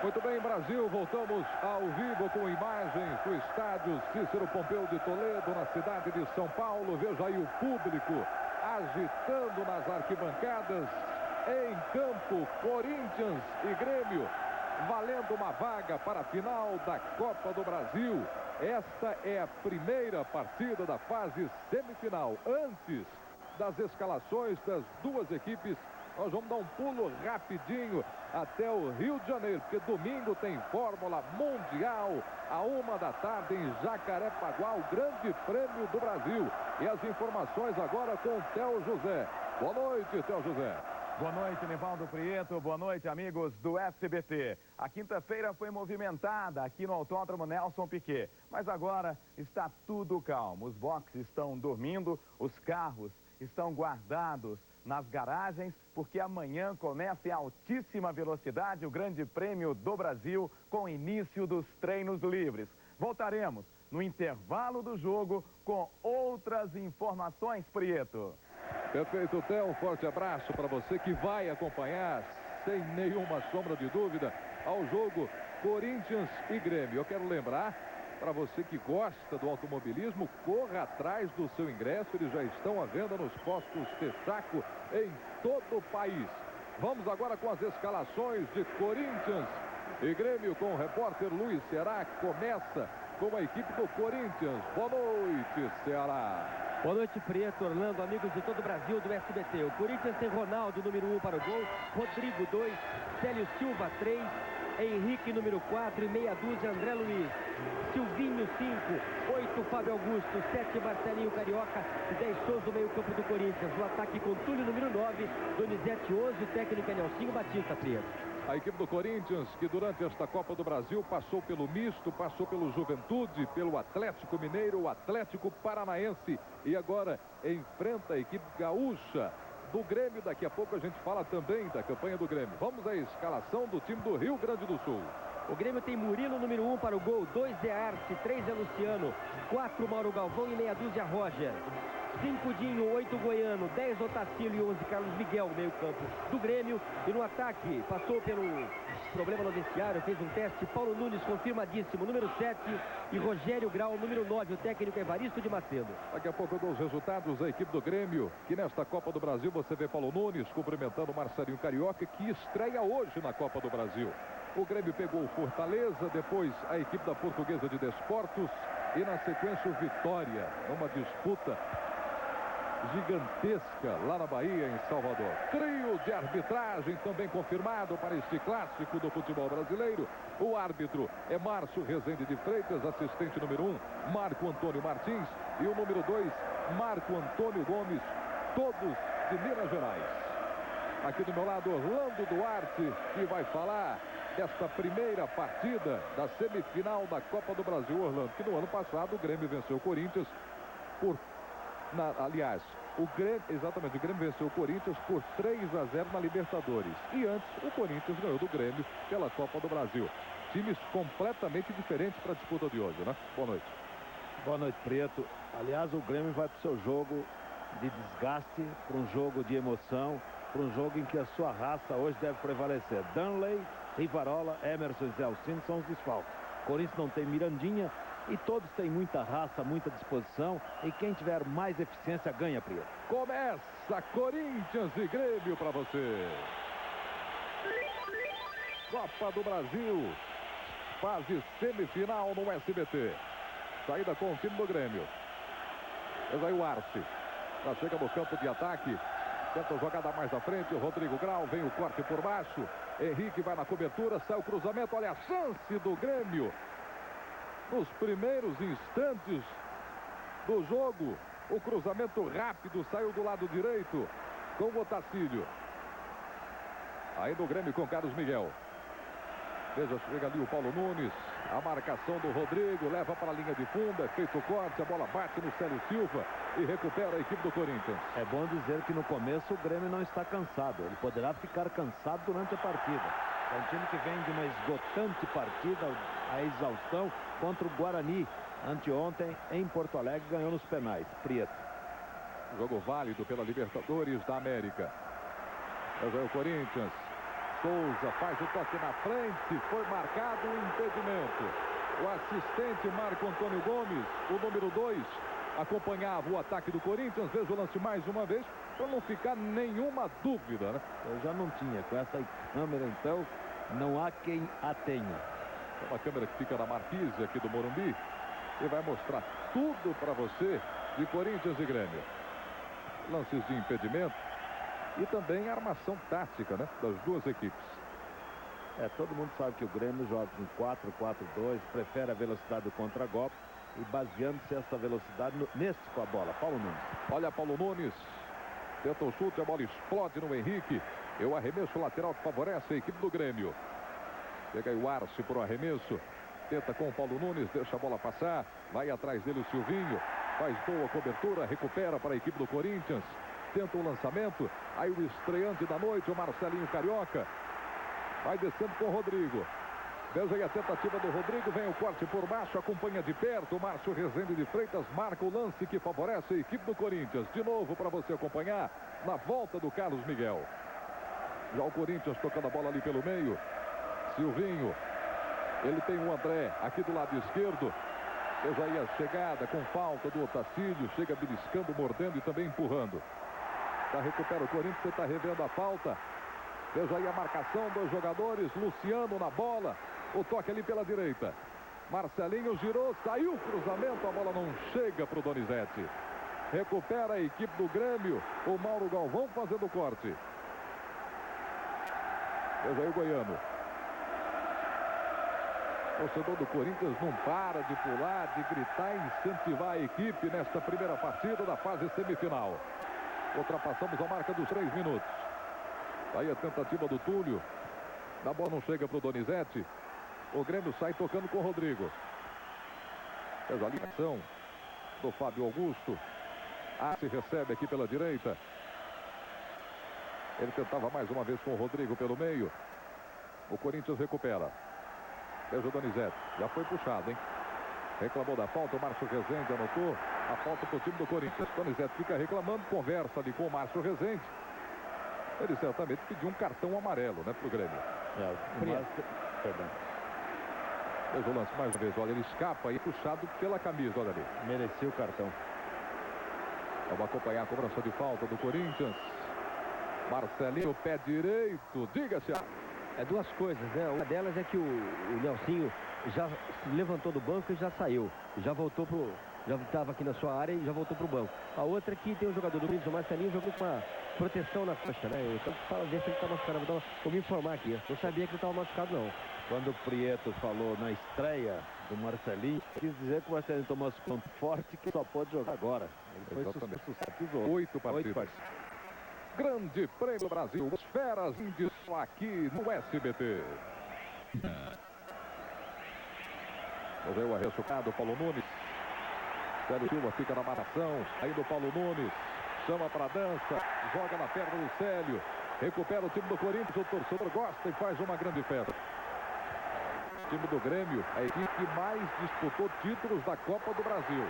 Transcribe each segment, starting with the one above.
Muito bem, Brasil, voltamos ao vivo com imagens do estádio Cícero Pompeu de Toledo, na cidade de São Paulo. Veja aí o público agitando nas arquibancadas. Em campo, Corinthians e Grêmio, valendo uma vaga para a final da Copa do Brasil. Esta é a primeira partida da fase semifinal. Antes das escalações das duas equipes, nós vamos dar um pulo rapidinho até o Rio de Janeiro, porque domingo tem Fórmula Mundial, à 13h em Jacarepaguá, o Grande Prêmio do Brasil. E as informações agora com o Theo José. Boa noite, Theo José. Boa noite, Nivaldo Prieto. Boa noite, amigos do SBT. A quinta-feira foi movimentada aqui no Autódromo Nelson Piquet, mas agora está tudo calmo. Os boxes estão dormindo, os carros estão guardados nas garagens, porque amanhã começa em altíssima velocidade o Grande Prêmio do Brasil com o início dos treinos livres. Voltaremos no intervalo do jogo com outras informações, Prieto. Perfeito, Theo. Um forte abraço para você que vai acompanhar, sem nenhuma sombra de dúvida, ao jogo Corinthians e Grêmio. Eu quero lembrar, para você que gosta do automobilismo, corra atrás do seu ingresso. Eles já estão à venda nos postos Texaco em todo o país. Vamos agora com as escalações de Corinthians e Grêmio com o repórter Luiz Ceará. Começa com a equipe do Corinthians. Boa noite, Ceará. Boa noite, Prieto, Orlando, amigos de todo o Brasil do SBT. O Corinthians tem Ronaldo, número 1 para o gol, Rodrigo 2, Célio Silva 3, Henrique número 4 e meia dúzia André Luiz, Silvinho 5, 8 Fábio Augusto, 7 Marcelinho Carioca e 10 Souza no meio campo do Corinthians. No ataque com Túlio número 9, Donizete 11, o técnico é Nelsinho Batista, Prieto. A equipe do Corinthians, que durante esta Copa do Brasil passou pelo misto, passou pelo Juventude, pelo Atlético Mineiro, o Atlético Paranaense e agora enfrenta a equipe gaúcha do Grêmio. Daqui a pouco a gente fala também da campanha do Grêmio. Vamos à escalação do time do Rio Grande do Sul. O Grêmio tem Murilo, número 1 para o gol, 2 é Arce, 3 é Luciano, 4 Mauro Galvão e meia dúzia Roger. 5 Dinho, 8 Goiano, 10 Otacílio e 11 Carlos Miguel, meio campo do Grêmio. E no ataque, passou pelo problema no vestiário, fez um teste, Paulo Nunes confirmadíssimo, número 7, e Rogério Grau, número 9, o técnico Evaristo de Macedo. Daqui a pouco eu dou os resultados da equipe do Grêmio, que nesta Copa do Brasil você vê Paulo Nunes cumprimentando o Marcelinho Carioca, que estreia hoje na Copa do Brasil. O Grêmio pegou o Fortaleza, depois a equipe da Portuguesa de Desportos e na sequência o Vitória, numa disputa gigantesca lá na Bahia, em Salvador. Trio de arbitragem também confirmado para este clássico do futebol brasileiro. O árbitro é Márcio Rezende de Freitas, assistente número 1, Marco Antônio Martins, e o número 2, Marco Antônio Gomes, todos de Minas Gerais. Aqui do meu lado, Orlando Duarte, que vai falar desta primeira partida da semifinal da Copa do Brasil. Orlando, que no ano passado o Grêmio venceu o Corinthians por... aliás, o Grêmio venceu o Corinthians por 3-0 na Libertadores. E antes, o Corinthians ganhou do Grêmio pela Copa do Brasil. Times completamente diferentes para a disputa de hoje, né? Boa noite. Boa noite, Prieto. Aliás, o Grêmio vai para o seu jogo de desgaste, para um jogo de emoção, para um jogo em que a sua raça hoje deve prevalecer. Danley, Rivarola, Emerson e Zé Alcino são os desfalques. O Corinthians não tem Mirandinha e todos têm muita raça, muita disposição, e quem tiver mais eficiência ganha, Prieto. Começa Corinthians e Grêmio para você. Copa do Brasil, fase semifinal no SBT. Saída com o time do Grêmio. Mas aí o Arce já chega no campo de ataque, tenta jogada mais à frente, o Rodrigo Grau, vem o corte por baixo, Henrique vai na cobertura, sai o cruzamento, olha a chance do Grêmio. Nos primeiros instantes do jogo, o cruzamento rápido saiu do lado direito com o Otacílio. Aí do Grêmio com Carlos Miguel. Veja, chega ali o Paulo Nunes, a marcação do Rodrigo, leva para a linha de fundo, é feito o corte, a bola bate no Célio Silva e recupera a equipe do Corinthians. É bom dizer que no começo o Grêmio não está cansado, ele poderá ficar cansado durante a partida. É um time que vem de uma esgotante partida, a exaustão, contra o Guarani, anteontem em Porto Alegre, ganhou nos penais. Prieto. Jogo válido pela Libertadores da América. É o Corinthians. Souza faz o toque na frente, foi marcado o impedimento. O assistente Marco Antônio Gomes, o número 2, acompanhava o ataque do Corinthians. Veja o lance mais uma vez, para não ficar nenhuma dúvida, né? Eu já não tinha. Com essa câmera, então, não há quem a tenha. É uma câmera que fica na marquise aqui do Morumbi e vai mostrar tudo para você de Corinthians e Grêmio. Lances de impedimento e também armação tática, né, das duas equipes. Todo mundo sabe que o Grêmio joga com 4-4-2, prefere a velocidade do contra-golpe e baseando-se essa velocidade nesse com a bola. Paulo Nunes. Olha Paulo Nunes, tenta o chute, a bola explode no Henrique. E o arremesso lateral que favorece a equipe do Grêmio. Chega aí o Arce por um arremesso. Tenta com o Paulo Nunes, deixa a bola passar. Vai atrás dele o Silvinho. Faz boa cobertura, recupera para a equipe do Corinthians. Tenta o lançamento. Aí o estreante da noite, o Marcelinho Carioca. Vai descendo com o Rodrigo. Veja aí a tentativa do Rodrigo. Vem o corte por baixo, acompanha de perto. O Márcio Rezende de Freitas marca o lance que favorece a equipe do Corinthians. De novo para você acompanhar na volta do Carlos Miguel. Já o Corinthians tocando a bola ali pelo meio. Silvinho. Ele tem o André aqui do lado esquerdo. Veja aí a chegada com falta do Otacílio. Chega beliscando, mordendo e também empurrando. Recupera o Corinthians, está revendo a falta. Veja aí a marcação dos jogadores. Luciano na bola. O toque ali pela direita. Marcelinho girou, saiu o cruzamento. A bola não chega para o Donizete. Recupera a equipe do Grêmio. O Mauro Galvão fazendo o corte. Veja aí o Goiano. O torcedor do Corinthians não para de pular, de gritar e incentivar a equipe nesta primeira partida da fase semifinal. Ultrapassamos a marca dos 3 minutos. Aí a tentativa do Túlio. A bola não chega para o Donizete. O Grêmio sai tocando com o Rodrigo. Fez a ligação do Fábio Augusto. Se recebe aqui pela direita. Ele tentava mais uma vez com o Rodrigo pelo meio. O Corinthians recupera. Veja o Donizete. Já foi puxado, hein? Reclamou da falta. O Márcio Rezende anotou a falta para o time do Corinthians. Donizete fica reclamando. Conversa ali com o Márcio Rezende. Ele certamente pediu um cartão amarelo, né, para o Grêmio. Perdão. Veja o lance mais uma vez. Olha, ele escapa aí, puxado pela camisa. Olha ali. Merecia o cartão. Vamos acompanhar a cobrança de falta do Corinthians. Marcelinho, pé direito. Diga-se. Duas coisas, né? Uma delas é que o Nelsinho já se levantou do banco e já saiu. Já voltou pro... Já estava aqui na sua área e já voltou para o banco. A outra é que tem um jogador do Corinthians, o Marcelinho, jogou com uma proteção na coxa, né? Então, para ver se ele está machucado. Vou me informar aqui. Eu não sabia que ele estava machucado, não. Quando o Prieto falou na estreia do Marcelinho, quis dizer que o Marcelinho tomou esse ponto forte que só pode jogar agora. Ele foi suspenso. 8 partidas. Grande Prêmio do Brasil. As feras índios aqui no SBT. Vamos ver o arremessado, Paulo Nunes. Célio Silva fica na marcação. Aí do Paulo Nunes. Chama para dança. Joga na perna do Célio. Recupera o time do Corinthians. O torcedor gosta e faz uma grande festa. O time do Grêmio, a equipe que mais disputou títulos da Copa do Brasil.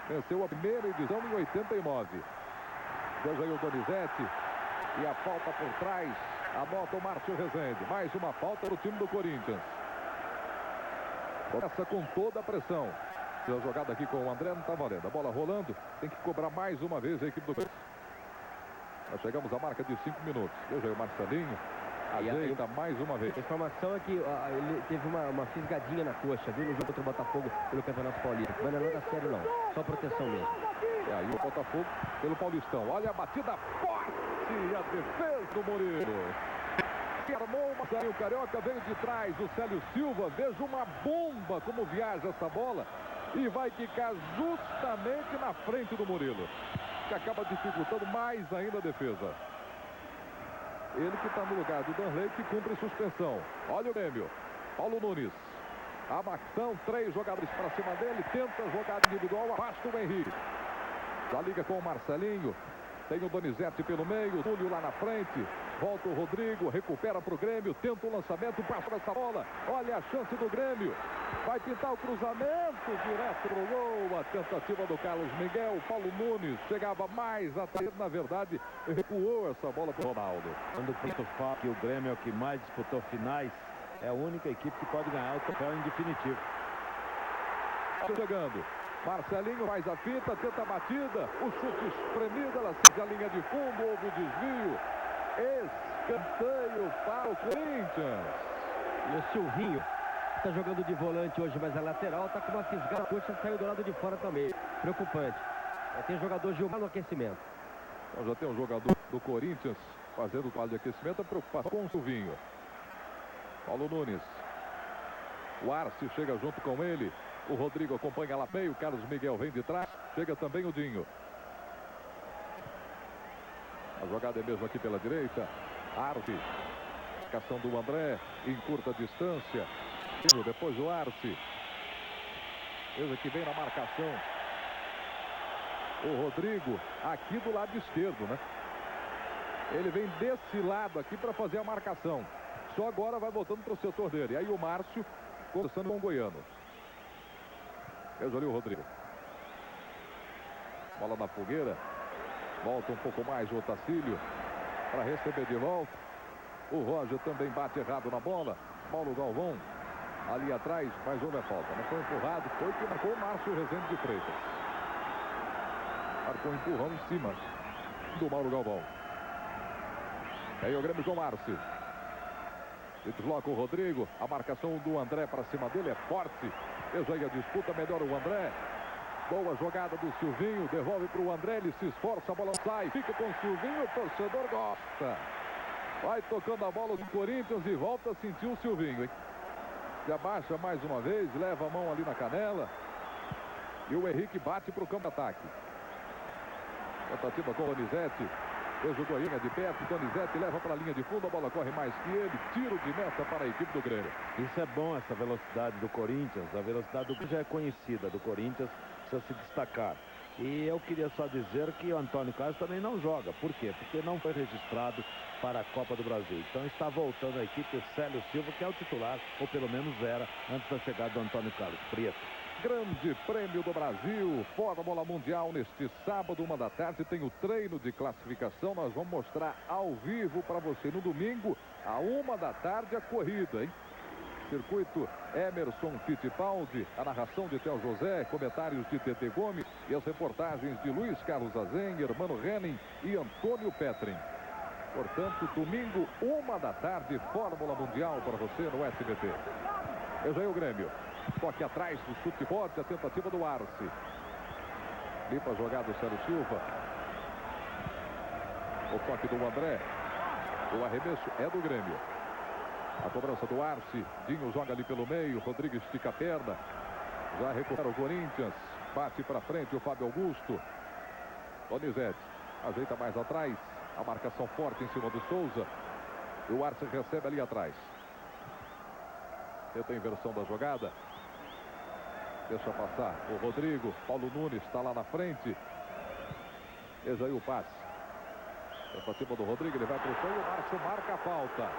Venceu a primeira edição em 89. Veja aí o Donizete. E a falta por trás. Anota o Márcio Rezende. Mais uma falta para o time do Corinthians. Começa com toda a pressão. A jogada aqui com o André não está valendo. A bola rolando. Tem que cobrar mais uma vez a equipe do Corinthians. Nós chegamos à marca de 5 minutos. Veja aí o Marcelinho. Ajeita mais uma vez. A informação é que ele teve uma fisgadinha na coxa, viu? No jogo contra o Botafogo pelo Campeonato Paulista. Mas não é nada sério, não. Só proteção mesmo. Aí o Botafogo pelo Paulistão. Olha a batida forte. E a defesa do Murilo. Armou o Marcelinho Carioca, veio de trás. O Célio Silva. Veja uma bomba como viaja essa bola. E vai ficar justamente na frente do Murilo. Que acaba dificultando mais ainda a defesa. Ele que está no lugar do Danley, que cumpre suspensão. Olha o Grêmio. Paulo Nunes. A marcação, 3 jogadores para cima dele. Tenta jogada individual, afasta o Henrique. Já liga com o Marcelinho. Tem o Donizete pelo meio, o Túlio lá na frente. Volta o Rodrigo, recupera para o Grêmio, tenta o lançamento, passa essa bola. Olha a chance do Grêmio. Vai pintar o cruzamento, direto pro gol. A tentativa do Carlos Miguel. Paulo Nunes chegava mais atrás, na verdade, recuou essa bola para o Ronaldo. Quando o Pinto fala que o Grêmio é o que mais disputou finais, é a única equipe que pode ganhar o troféu em definitivo. Chegando. Marcelinho faz a fita, tenta a batida, o chute espremido, ela segue a linha de fundo, houve o desvio. Escanteio para o Corinthians. E o Silvinho está jogando de volante hoje, mas a lateral está com uma fisgada, a coxa saiu do lado de fora também. Preocupante. Já tem jogador Gilmar no aquecimento. Então já tem um jogador do Corinthians fazendo o quadro de aquecimento, a preocupação com o Silvinho. Paulo Nunes. O Arce chega junto com ele. O Rodrigo acompanha lá meio. O Carlos Miguel vem de trás. Chega também o Dinho. A jogada é mesmo aqui pela direita. Arce. Marcação do André. Em curta distância. Depois o Arce. Veja que vem na marcação. O Rodrigo aqui do lado esquerdo, né? Ele vem desse lado aqui para fazer a marcação. Só agora vai voltando para o setor dele. Aí o Márcio conversando com o Goiano. Veja ali o Rodrigo. Bola na fogueira. Volta um pouco mais o Otacílio para receber de volta. O Roger também bate errado na bola. Paulo Galvão ali atrás, mas houve a falta. Não foi empurrado, foi que marcou o Márcio Rezende de Freitas. Marcou um empurrão em cima do Mauro Galvão. Aí o Grêmio com o Márcio. Desloca o Rodrigo. A marcação do André para cima dele é forte. Veja aí a disputa, melhor o André. Boa jogada do Silvinho. Devolve para o André. Ele se esforça, a bola sai. Fica com o Silvinho. O torcedor gosta. Vai tocando a bola do Corinthians e volta a sentir o Silvinho, hein? Se abaixa mais uma vez. Leva a mão ali na canela. E o Henrique bate para o campo de ataque. Tentativa com o Donizete. Veja o Goiânia de perto, Donizete leva para a linha de fundo, a bola corre mais que ele, tiro de meta para a equipe do Grêmio. Isso é bom, essa velocidade do Corinthians, a velocidade do já é conhecida do Corinthians, precisa se destacar. E eu queria só dizer que o Antônio Carlos também não joga. Por quê? Porque não foi registrado para a Copa do Brasil. Então está voltando a equipe o Célio Silva, que é o titular, ou pelo menos era, antes da chegada do Antônio Carlos. Prieto. Grande Prêmio do Brasil, Fórmula Mundial neste sábado, 1 da tarde, tem o treino de classificação, nós vamos mostrar ao vivo para você no domingo, à 1 da tarde, a corrida, hein? Circuito Emerson Fittipaldi, a narração de Théo José, comentários de TT Gomes e as reportagens de Luiz Carlos Azen, Hermano Henning e Antônio Petrin. Portanto, domingo, 1 da tarde, Fórmula Mundial para você no SBT. Veja aí o Grêmio. Toque atrás, o chute forte, a tentativa do Arce. Limpa a jogada do Célio Silva. O toque do André. O arremesso é do Grêmio. A cobrança do Arce. Dinho joga ali pelo meio. Rodrigo estica a perna. Já recupera o Corinthians. Bate para frente o Fábio Augusto. Donizete ajeita mais atrás. A marcação forte em cima do Souza. E o Arce recebe ali atrás. Tenta a inversão da jogada. Deixa passar o Rodrigo. Paulo Nunes está lá na frente. Veja aí o passe. É para cima do Rodrigo. Ele vai para o chão e o Márcio marca a falta.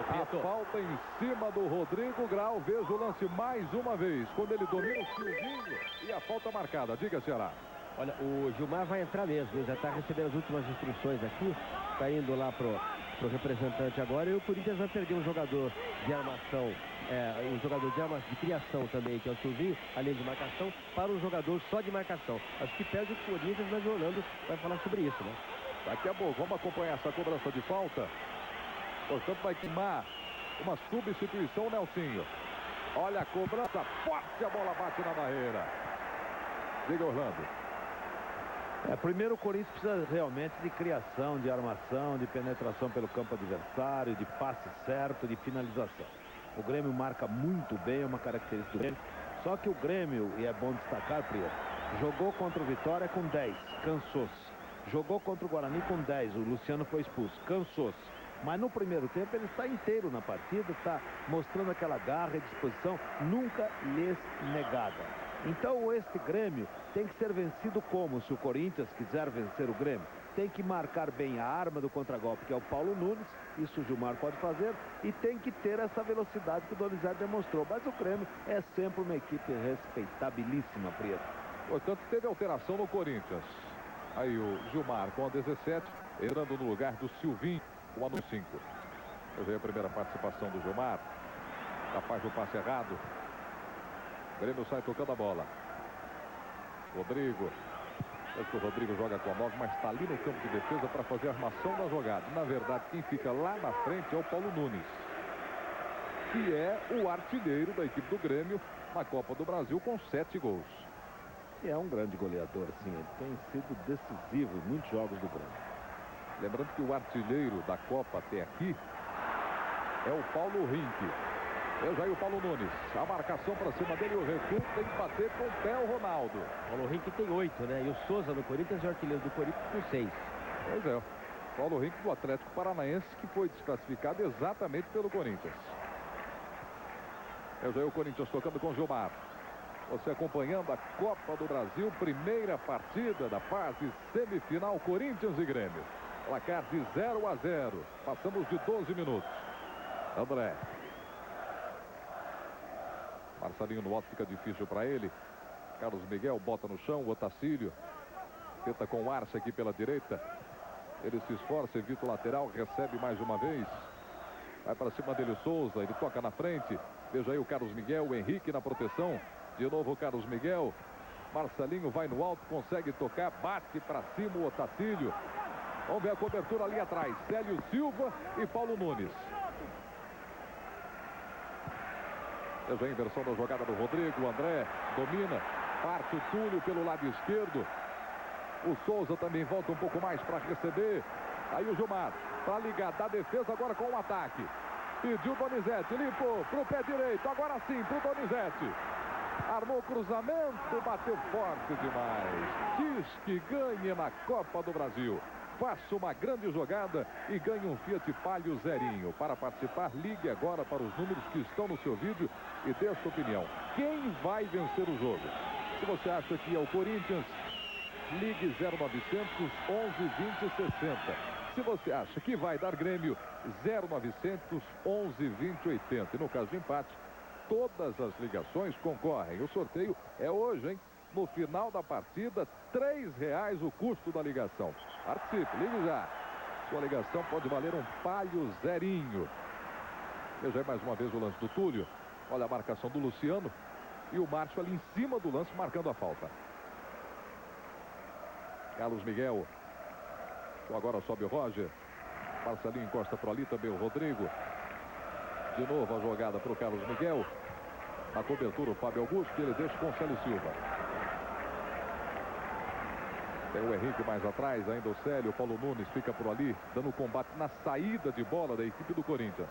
A falta em cima do Rodrigo Grau. Veja o lance mais uma vez. Quando ele domina o Silvinho e a falta marcada. Diga, Ceará. Olha, o Gilmar vai entrar mesmo. Ele já está recebendo as últimas instruções aqui. Está indo lá pro representante agora. E o Corinthians vai perder um jogador de armação. Um jogador de criação também, que é o Silvinho, além de marcação, para um jogador só de marcação. Acho que perde o Corinthians, mas o Orlando vai falar sobre isso, né? Daqui a pouco, vamos acompanhar essa cobrança de falta. Portanto, vai queimar uma substituição, Nelsinho. Olha a cobrança, forte, a bola bate na barreira. Diga, Orlando. Primeiro o Corinthians precisa realmente de criação, de armação, de penetração pelo campo adversário, de passe certo, de finalização. O Grêmio marca muito bem, é uma característica do Grêmio. Só que o Grêmio, e é bom destacar, Prieto, jogou contra o Vitória com 10, cansou-se. Jogou contra o Guarani com 10, o Luciano foi expulso, cansou-se. Mas no primeiro tempo ele está inteiro na partida, está mostrando aquela garra e disposição nunca lhes negada. Então este Grêmio tem que ser vencido como? Se o Corinthians quiser vencer o Grêmio, tem que marcar bem a arma do contragolpe, que é o Paulo Nunes, isso o Gilmar pode fazer, e tem que ter essa velocidade que o Donizete demonstrou. Mas o Grêmio é sempre uma equipe respeitabilíssima, Prieto. Portanto, teve alteração no Corinthians. Aí o Gilmar com a 17, entrando no lugar do Silvinho, com a no 5. Eu vi a primeira participação do Gilmar, capaz do passe errado. O Grêmio sai tocando a bola. Rodrigo. Parece que o Rodrigo joga com a bola, mas está ali no campo de defesa para fazer a armação da jogada. Na verdade, quem fica lá na frente é o Paulo Nunes, que é o artilheiro da equipe do Grêmio na Copa do Brasil com 7 gols. E é um grande goleador, sim. Ele tem sido decisivo em muitos jogos do Grêmio. Lembrando que o artilheiro da Copa até aqui é o Paulo Rink. Veja aí o Paulo Nunes. A marcação para cima dele, o recuo tem que bater com o pé o Ronaldo. Paulo Rink tem 8, né? E o Souza no Corinthians é o artilheiro do Corinthians com 6. Pois é. Paulo Rink do Atlético Paranaense, que foi desclassificado exatamente pelo Corinthians. Veja aí o Corinthians tocando com o Gilmar. Você acompanhando a Copa do Brasil, primeira partida da fase semifinal, Corinthians e Grêmio. Placar de 0-0. Passamos de 12 minutos. André. Marcelinho no alto, fica difícil para ele. Carlos Miguel bota no chão, o Otacílio tenta com o Arce aqui pela direita. Ele se esforça, evita o lateral, recebe mais uma vez. Vai para cima dele o Souza, ele toca na frente. Veja aí o Carlos Miguel, o Henrique na proteção. De novo o Carlos Miguel. Marcelinho vai no alto, consegue tocar, bate para cima o Otacílio. Vamos ver a cobertura ali atrás. Célio Silva e Paulo Nunes. Veja a inversão da jogada do Rodrigo. O André domina. Parte o Túlio pelo lado esquerdo. O Souza também volta um pouco mais para receber. Aí o Gilmar para ligar da defesa agora com o ataque. Pediu o Donizete. Limpou para o pé direito. Agora sim para o Donizete. Armou o cruzamento. Bateu forte demais. Diz que ganhe na Copa do Brasil. Faça uma grande jogada e ganhe um Fiat Palio zerinho. Para participar, ligue agora para os números que estão no seu vídeo e dê a sua opinião. Quem vai vencer o jogo? Se você acha que é o Corinthians, ligue 0900 11 20 60. Se você acha que vai dar Grêmio, 0900 11 20 80. E no caso de empate, todas as ligações concorrem. O sorteio é hoje, hein? No final da partida, R$3 o custo da ligação. Participe, ligue já. Sua ligação pode valer um Palio zerinho. Veja aí mais uma vez o lance do Túlio. Olha a marcação do Luciano. E o Márcio ali em cima do lance marcando a falta. Carlos Miguel. Agora sobe o Roger. Marcelinho encosta por ali também o Rodrigo. De novo a jogada para o Carlos Miguel. Na cobertura o Fábio Augusto. Ele deixa com o Célio Silva. Tem o Henrique mais atrás, ainda o Célio. O Paulo Nunes fica por ali, dando combate na saída de bola da equipe do Corinthians.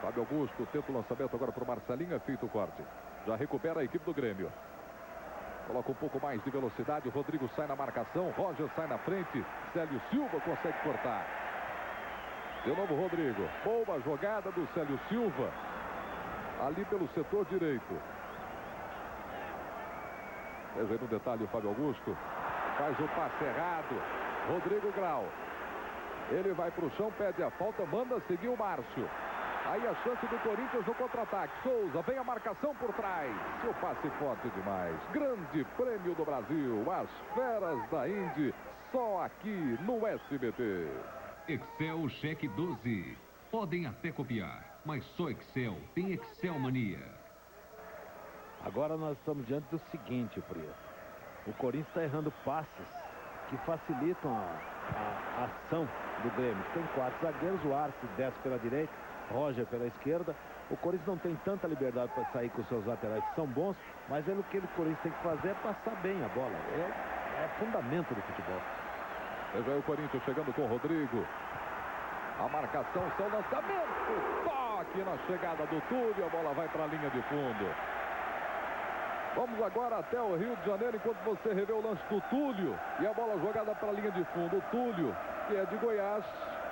Fábio Augusto tenta o lançamento agora para o Marcelinho. É feito o corte. Já recupera a equipe do Grêmio. Coloca um pouco mais de velocidade. O Rodrigo sai na marcação. Roger sai na frente. Célio Silva consegue cortar. De novo o Rodrigo. Boa jogada do Célio Silva. Ali pelo setor direito. Veja aí no detalhe o Fábio Augusto. Faz o passe errado. Rodrigo Grau. Ele vai para o chão, pede a falta, manda seguir o Márcio. Aí a chance do Corinthians no contra-ataque. Souza, vem a marcação por trás. Seu passe forte demais. Grande Prêmio do Brasil. As feras da Indy. Só aqui no SBT. Excel Cheque 12. Podem até copiar, mas só Excel tem Excel Mania. Agora nós estamos diante do seguinte, Prieto. O Corinthians está errando passes que facilitam a ação do Grêmio. Tem 4 zagueiros, o Arce desce pela direita, Roger pela esquerda. O Corinthians não tem tanta liberdade para sair com os seus laterais, que são bons, mas o que o Corinthians tem que fazer é passar bem a bola. É fundamento do futebol. Veja aí o Corinthians chegando com o Rodrigo. A marcação, seu lançamento. Toque na chegada do Túlio. A bola vai para a linha de fundo. Vamos agora até o Rio de Janeiro, enquanto você revê o lance do Túlio. E a bola jogada para a linha de fundo. O Túlio, que é de Goiás,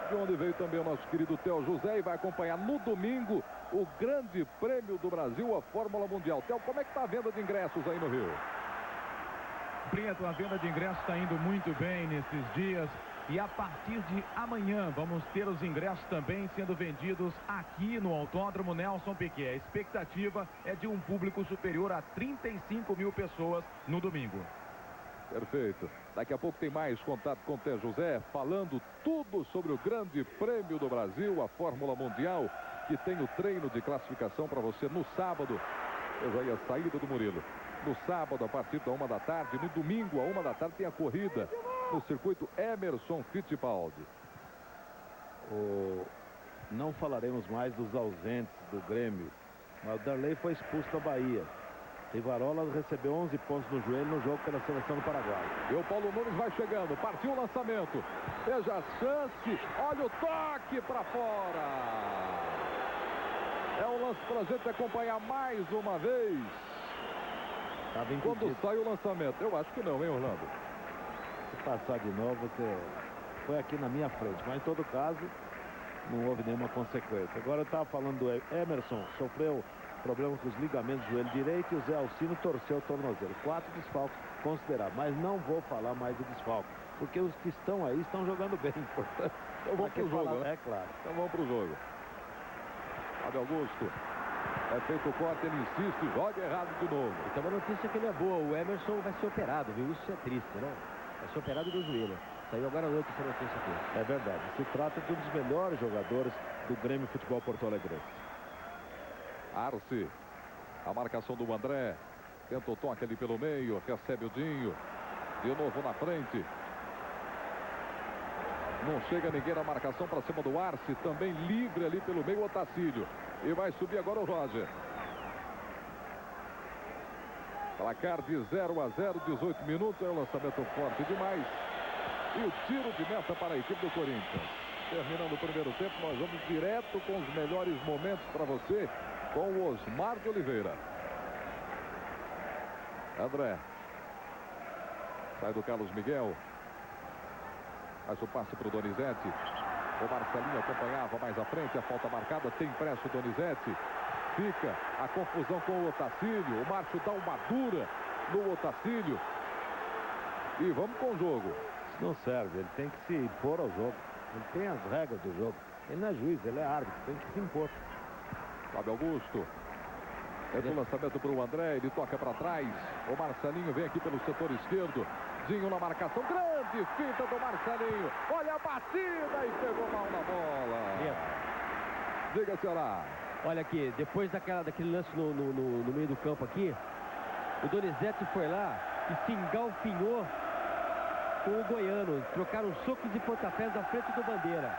de onde veio também o nosso querido Theo José, e vai acompanhar no domingo o Grande Prêmio do Brasil, a Fórmula Mundial. Theo, como é que está a venda de ingressos aí no Rio? Prieto, a venda de ingressos está indo muito bem nesses dias. E a partir de amanhã vamos ter os ingressos também sendo vendidos aqui no Autódromo Nelson Piquet. A expectativa é de um público superior a 35 mil pessoas no domingo. Perfeito. Daqui a pouco tem mais contato com o Té José, falando tudo sobre o Grande Prêmio do Brasil, a Fórmula Mundial, que tem o treino de classificação para você no sábado. Eu já ia saída do Murilo. No sábado, a partir da 1 da tarde, no domingo, à 1 da tarde, tem a corrida no circuito Emerson Fittipaldi. Não falaremos mais dos ausentes do Grêmio, mas o Darley foi expulso da Bahia. Rivarola recebeu 11 pontos no joelho no jogo pela seleção do Paraguai. E o Paulo Nunes vai chegando, partiu o lançamento. Veja a chance, olha o toque para fora. É um lance para a gente acompanhar mais uma vez. Quando sai o lançamento, eu acho que não, hein, Orlando? Se passar de novo, você foi aqui na minha frente, mas em todo caso não houve nenhuma consequência. Agora eu estava falando do Emerson, sofreu problema com os ligamentos do joelho direito e o Zé Alcino torceu o tornozelo. 4 desfalques considerados, mas não vou falar mais do desfalque, porque os que estão aí estão jogando bem, portanto. Então vamos pro jogo, né? É claro. Então vamos pro jogo. Fábio Augusto. É feito o corte, ele insiste, joga errado de novo. Então uma notícia que não é boa, o Emerson vai ser operado, viu? Isso é triste, né? Vai ser operado do joelho. Saiu agora à noite essa notícia aqui. É verdade. Se trata de um dos melhores jogadores do Grêmio Futebol Porto Alegre. Arce. A marcação do André. Tenta o toque ali pelo meio. Recebe o Dinho. De novo na frente. Não chega ninguém na marcação para cima do Arce. Também livre ali pelo meio o Otacílio. E vai subir agora o Roger. Placar de 0-0, 18 minutos. É um lançamento forte demais. E o tiro de meta para a equipe do Corinthians. Terminando o primeiro tempo, nós vamos direto com os melhores momentos para você, com o Osmar de Oliveira. André. Sai do Carlos Miguel. Faz o passe para o Donizete. O Marcelinho acompanhava mais à frente. A falta marcada. Tem pressa o Donizete. Fica a confusão com o Otacílio. O Márcio dá uma dura no Otacílio. E vamos com o jogo. Isso não serve. Ele tem que se impor ao jogo. Ele tem as regras do jogo. Ele não é juiz, ele é árbitro. Tem que se impor. Fábio Augusto. É o lançamento para o André. Ele toca para trás. O Marcelinho vem aqui pelo setor esquerdo. Dinho na marcação. Grande finta do Marcelinho. Olha a batida e pegou mal na bola. Diga-se lá. Olha aqui, depois daquele lance no meio do campo aqui, o Donizete foi lá e se engalfinhou com o Goiano. Trocaram socos e pontapés na frente do Bandeira.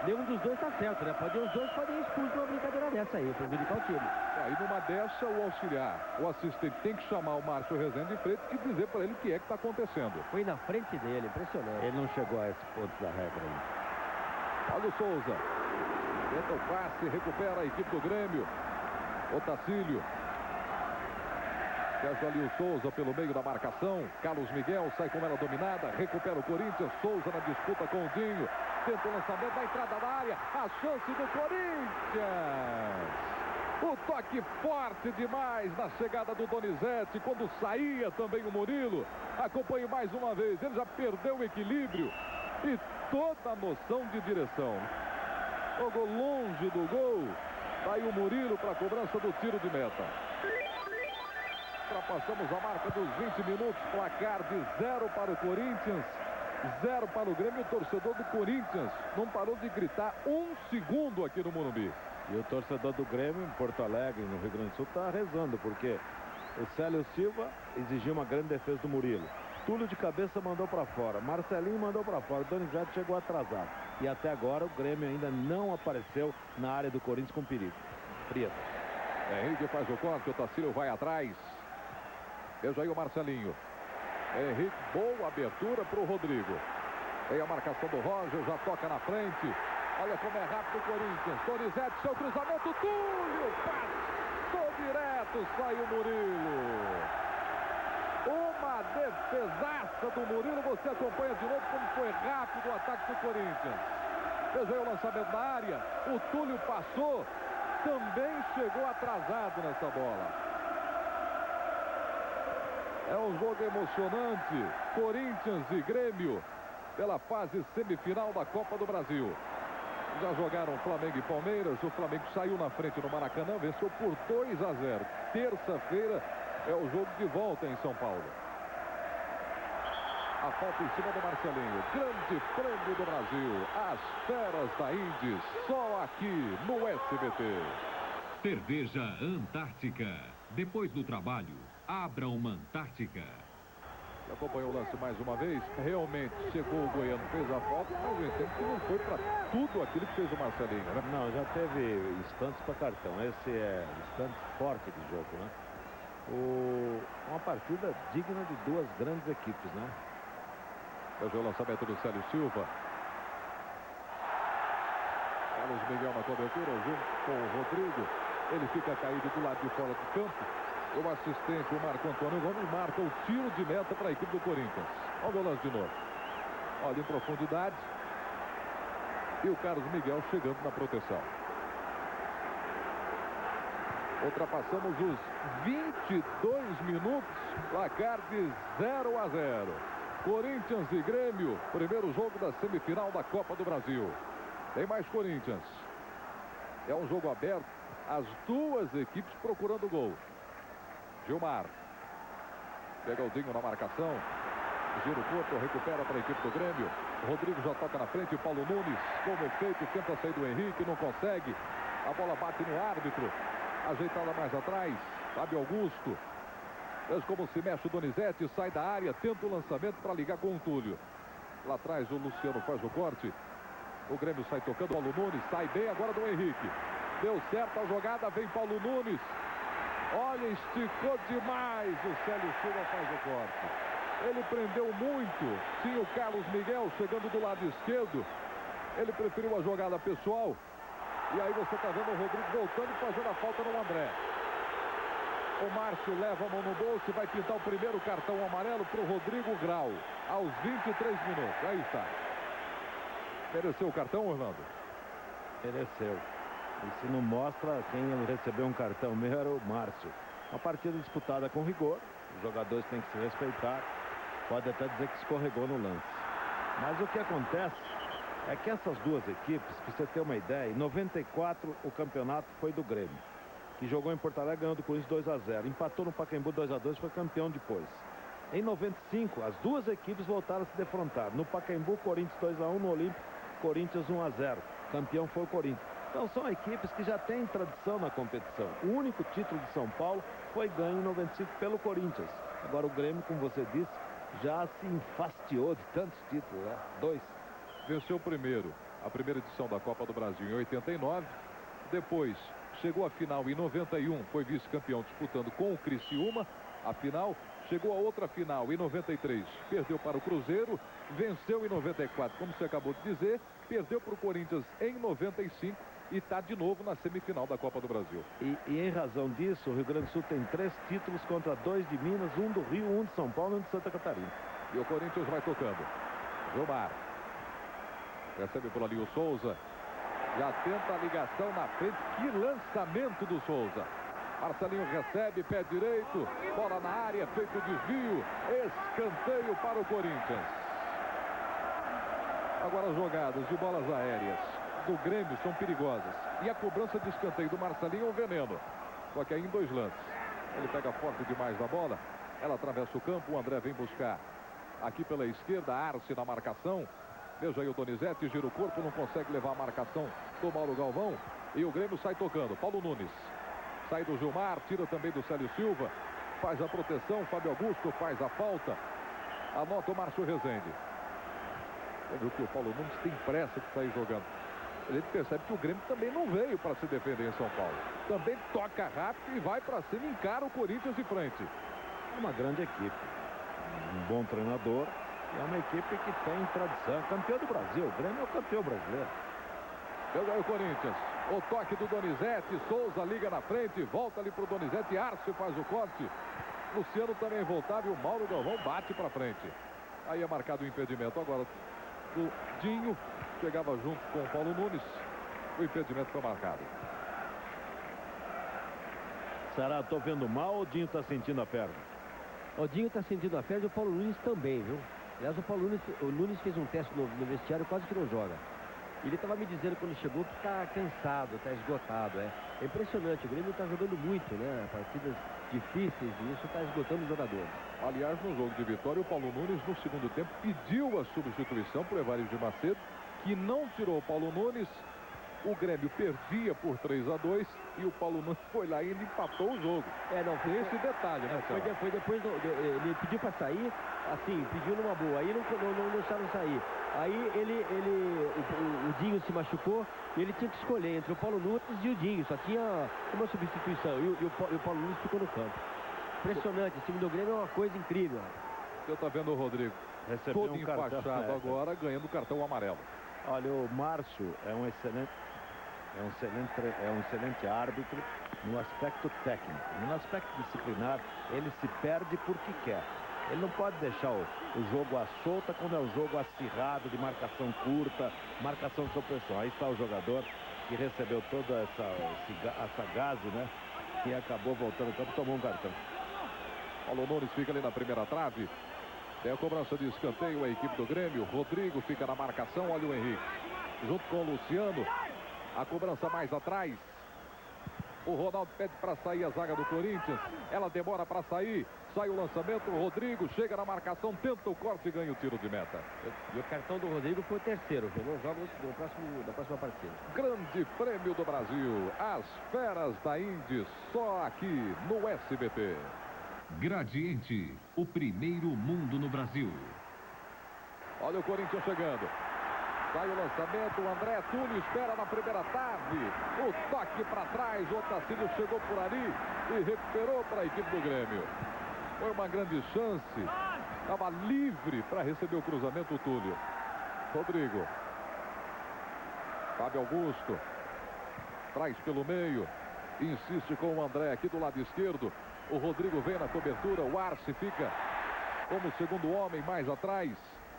Nenhum dos dois está certo, né? Os dois podem ir expulsos numa brincadeira dessa aí, prejudicar o time. Aí numa dessa, o auxiliar, o assistente tem que chamar o Márcio Rezende de frente e dizer para ele o que é que está acontecendo. Foi na frente dele, impressionante. Ele não chegou a esse ponto da regra aí. Olha o Souza. Tenta o passe, recupera a equipe do Grêmio. Otacílio. Fecha ali o Souza pelo meio da marcação. Carlos Miguel sai com ela dominada. Recupera o Corinthians. Souza na disputa com o Dinho. Tenta o lançamento da entrada da área. A chance do Corinthians. O toque forte demais na chegada do Donizete. Quando saía também o Murilo. Acompanhe mais uma vez. Ele já perdeu o equilíbrio e toda a noção de direção. Jogou longe do gol. Daí o Murilo para a cobrança do tiro de meta. Ultrapassamos a marca dos 20 minutos. Placar de 0 para o Corinthians, 0 para o Grêmio. O torcedor do Corinthians não parou de gritar um segundo aqui no Morumbi. E o torcedor do Grêmio em Porto Alegre, no Rio Grande do Sul, está rezando, porque o Célio Silva exigiu uma grande defesa do Murilo. Túlio de cabeça mandou para fora. Marcelinho mandou para fora. O Donizete chegou atrasado. E até agora o Grêmio ainda não apareceu na área do Corinthians com perigo. Prieto. Henrique faz o corte. O Tacílio vai atrás. Veja aí o Marcelinho. Henrique, boa abertura para o Rodrigo. Tem a marcação do Roger. Já toca na frente. Olha como é rápido o Corinthians. Donizete, seu cruzamento. Túlio. Passou direto. Sai o Murilo. O Uma defesaça do Murilo. Você acompanha de novo como foi rápido o ataque do Corinthians. Veja aí o lançamento da área. O Túlio passou. Também chegou atrasado nessa bola. É um jogo emocionante. Corinthians e Grêmio pela fase semifinal da Copa do Brasil. Já jogaram Flamengo e Palmeiras. O Flamengo saiu na frente no Maracanã, venceu por 2-0. Terça-feira é o jogo de volta em São Paulo. A falta em cima do Marcelinho. Grande Prêmio do Brasil. As feras da Indy, só aqui no SBT. Cerveja Antártica. Depois do trabalho, abra uma Antártica. Acompanhou o lance mais uma vez. Realmente chegou o Goiano, fez a falta, mas eu entendo que não foi para tudo aquilo que fez o Marcelinho, né? Não, já teve instantes para cartão. Esse é instante forte do jogo, né? Uma partida digna de duas grandes equipes, né? Hoje o lançamento do Célio Silva. Carlos Miguel na cobertura junto com o Rodrigo. Ele fica caído do lado de fora do campo. O assistente, o Marco Antônio Gomes, marca o tiro de meta para a equipe do Corinthians. Olha o lance de novo. Olha em profundidade. E o Carlos Miguel chegando na proteção. Ultrapassamos os 22 minutos. Placar de 0-0. Corinthians e Grêmio. Primeiro jogo da semifinal da Copa do Brasil. Tem mais Corinthians. É um jogo aberto. As duas equipes procurando gol. Gilmar. Legalzinho na marcação. Gira o corpo, recupera para a equipe do Grêmio. Rodrigo já toca na frente. Paulo Nunes, como feito, tenta sair do Henrique, não consegue. A bola bate no árbitro. Ajeitada mais atrás. Fábio Augusto. Veja como se mexe o Donizete. Sai da área, tenta o lançamento para ligar com o Túlio. Lá atrás o Luciano faz o corte. O Grêmio sai tocando. Paulo Nunes sai bem agora do Henrique. Deu certo a jogada, vem Paulo Nunes. Olha, esticou demais. O Célio Silva faz o corte. Ele prendeu muito. Tinha o Carlos Miguel chegando do lado esquerdo. Ele preferiu a jogada pessoal. E aí você está vendo o Rodrigo voltando e fazendo a falta no André. O Márcio leva a mão no bolso e vai pintar o primeiro cartão amarelo para o Rodrigo Grau. Aos 23 minutos. Aí está. Mereceu o cartão, Orlando? Mereceu. Isso não mostra quem recebeu um cartão mesmo, era o Márcio. Uma partida disputada com rigor. Os jogadores têm que se respeitar. Pode até dizer que escorregou no lance. Mas o que acontece é que essas duas equipes, para você ter uma ideia, em 94 o campeonato foi do Grêmio, que jogou em Porto Alegre ganhando com isso 2-0. Empatou no Pacaembu 2-2, foi campeão depois. Em 95, as duas equipes voltaram a se defrontar. No Pacaembu, Corinthians 2-1, no Olímpico, Corinthians 1-0. Campeão foi o Corinthians. Então são equipes que já têm tradição na competição. O único título de São Paulo foi ganho em 95 pelo Corinthians. Agora o Grêmio, como você disse, já se enfastiou de tantos títulos, né? 2. Venceu primeiro a primeira edição da Copa do Brasil em 89. Depois chegou à final em 91, foi vice-campeão disputando com o Criciúma. A final, chegou a outra final em 93, perdeu para o Cruzeiro, venceu em 94, como você acabou de dizer, perdeu para o Corinthians em 95 e está de novo na semifinal da Copa do Brasil. E em razão disso, o Rio Grande do Sul tem 3 títulos contra 2 de Minas, 1 do Rio, 1 de São Paulo e 1 de Santa Catarina. E o Corinthians vai tocando. Gilmar. Recebe por ali o Souza. Já tenta a ligação na frente. Que lançamento do Souza. Marcelinho recebe, pé direito. Bola na área, feito desvio. Escanteio para o Corinthians. Agora as jogadas de bolas aéreas do Grêmio são perigosas. E a cobrança de escanteio do Marcelinho é um veneno. Só que aí em 2 lances. Ele pega forte demais na bola. Ela atravessa o campo. O André vem buscar. Aqui pela esquerda, Arce na marcação. Veja aí o Donizete, gira o corpo, não consegue levar a marcação do Mauro Galvão. E o Grêmio sai tocando. Paulo Nunes. Sai do Gilmar, tira também do Célio Silva. Faz a proteção, Fábio Augusto faz a falta. Anota o Márcio Rezende. Viu que o Paulo Nunes tem pressa de sair jogando. A gente percebe que o Grêmio também não veio para se defender em São Paulo. Também toca rápido e vai para cima, encara o Corinthians de frente. É uma grande equipe. Um bom treinador. É uma equipe que tem tradição. Campeão do Brasil. O Grêmio é o campeão brasileiro. Pegou aí o Corinthians. O toque do Donizete. Souza liga na frente. Volta ali pro Donizete. Arce faz o corte. Luciano também voltava e o Mauro Galvão bate para frente. Aí é marcado o impedimento agora do Dinho. Chegava junto com o Paulo Nunes. O impedimento foi marcado. Será? Tô vendo mal ou o Dinho tá sentindo a perna? O Dinho tá sentindo a perna e o Paulo Nunes também, viu? Aliás, o Nunes fez um teste no vestiário, quase que não joga. Ele estava me dizendo quando chegou que está cansado, está esgotado. É impressionante, o Grêmio está jogando muito, né? Partidas difíceis e isso está esgotando os jogadores. Aliás, no jogo de vitória, o Paulo Nunes, no segundo tempo, pediu a substituição para o Evaristo de Macedo, que não tirou o Paulo Nunes. O Grêmio perdia por 3-2 e o Paulo Nunes foi lá e ainda empatou o jogo. Não, foi esse detalhe, né? Foi depois, ele pediu para sair, assim, pediu numa boa, aí não deixaram sair. Aí o Dinho se machucou e ele tinha que escolher entre o Paulo Nunes e o Dinho, só tinha uma substituição e o Paulo Nunes ficou no campo. Impressionante, esse time do Grêmio é uma coisa incrível. Você está vendo o Rodrigo Recebeu todo enfaixado agora, ganhando cartão amarelo. Olha, o Márcio é um excelente árbitro no aspecto técnico. No aspecto disciplinar, ele se perde porque quer. Ele não pode deixar o jogo à solta quando é um jogo acirrado, de marcação curta, marcação sob pressão. Aí está o jogador que recebeu toda essa gaze, né? E acabou voltando ao campo e tomou um cartão. Paulo Nunes fica ali na primeira trave. Tem a cobrança de escanteio, a equipe do Grêmio. Rodrigo fica na marcação, olha o Henrique. Junto com o Luciano. A cobrança mais atrás. O Ronaldo pede para sair a zaga do Corinthians. Ela demora para sair. Sai o lançamento. O Rodrigo chega na marcação, tenta o corte e ganha o tiro de meta. E o cartão do Rodrigo foi o terceiro. Não joga da próxima partida. Grande Prêmio do Brasil. As feras da Indy. Só aqui no SBT. Gradiente, o primeiro mundo no Brasil. Olha o Corinthians chegando. Sai o lançamento, o André Túlio espera na primeira trave. O toque para trás, o Otacílio chegou por ali e recuperou para a equipe do Grêmio. Foi uma grande chance. Estava livre para receber o cruzamento, o Túlio. Rodrigo. Fábio Augusto. Traz pelo meio. Insiste com o André aqui do lado esquerdo. O Rodrigo vem na cobertura. O Arce fica como segundo homem mais atrás.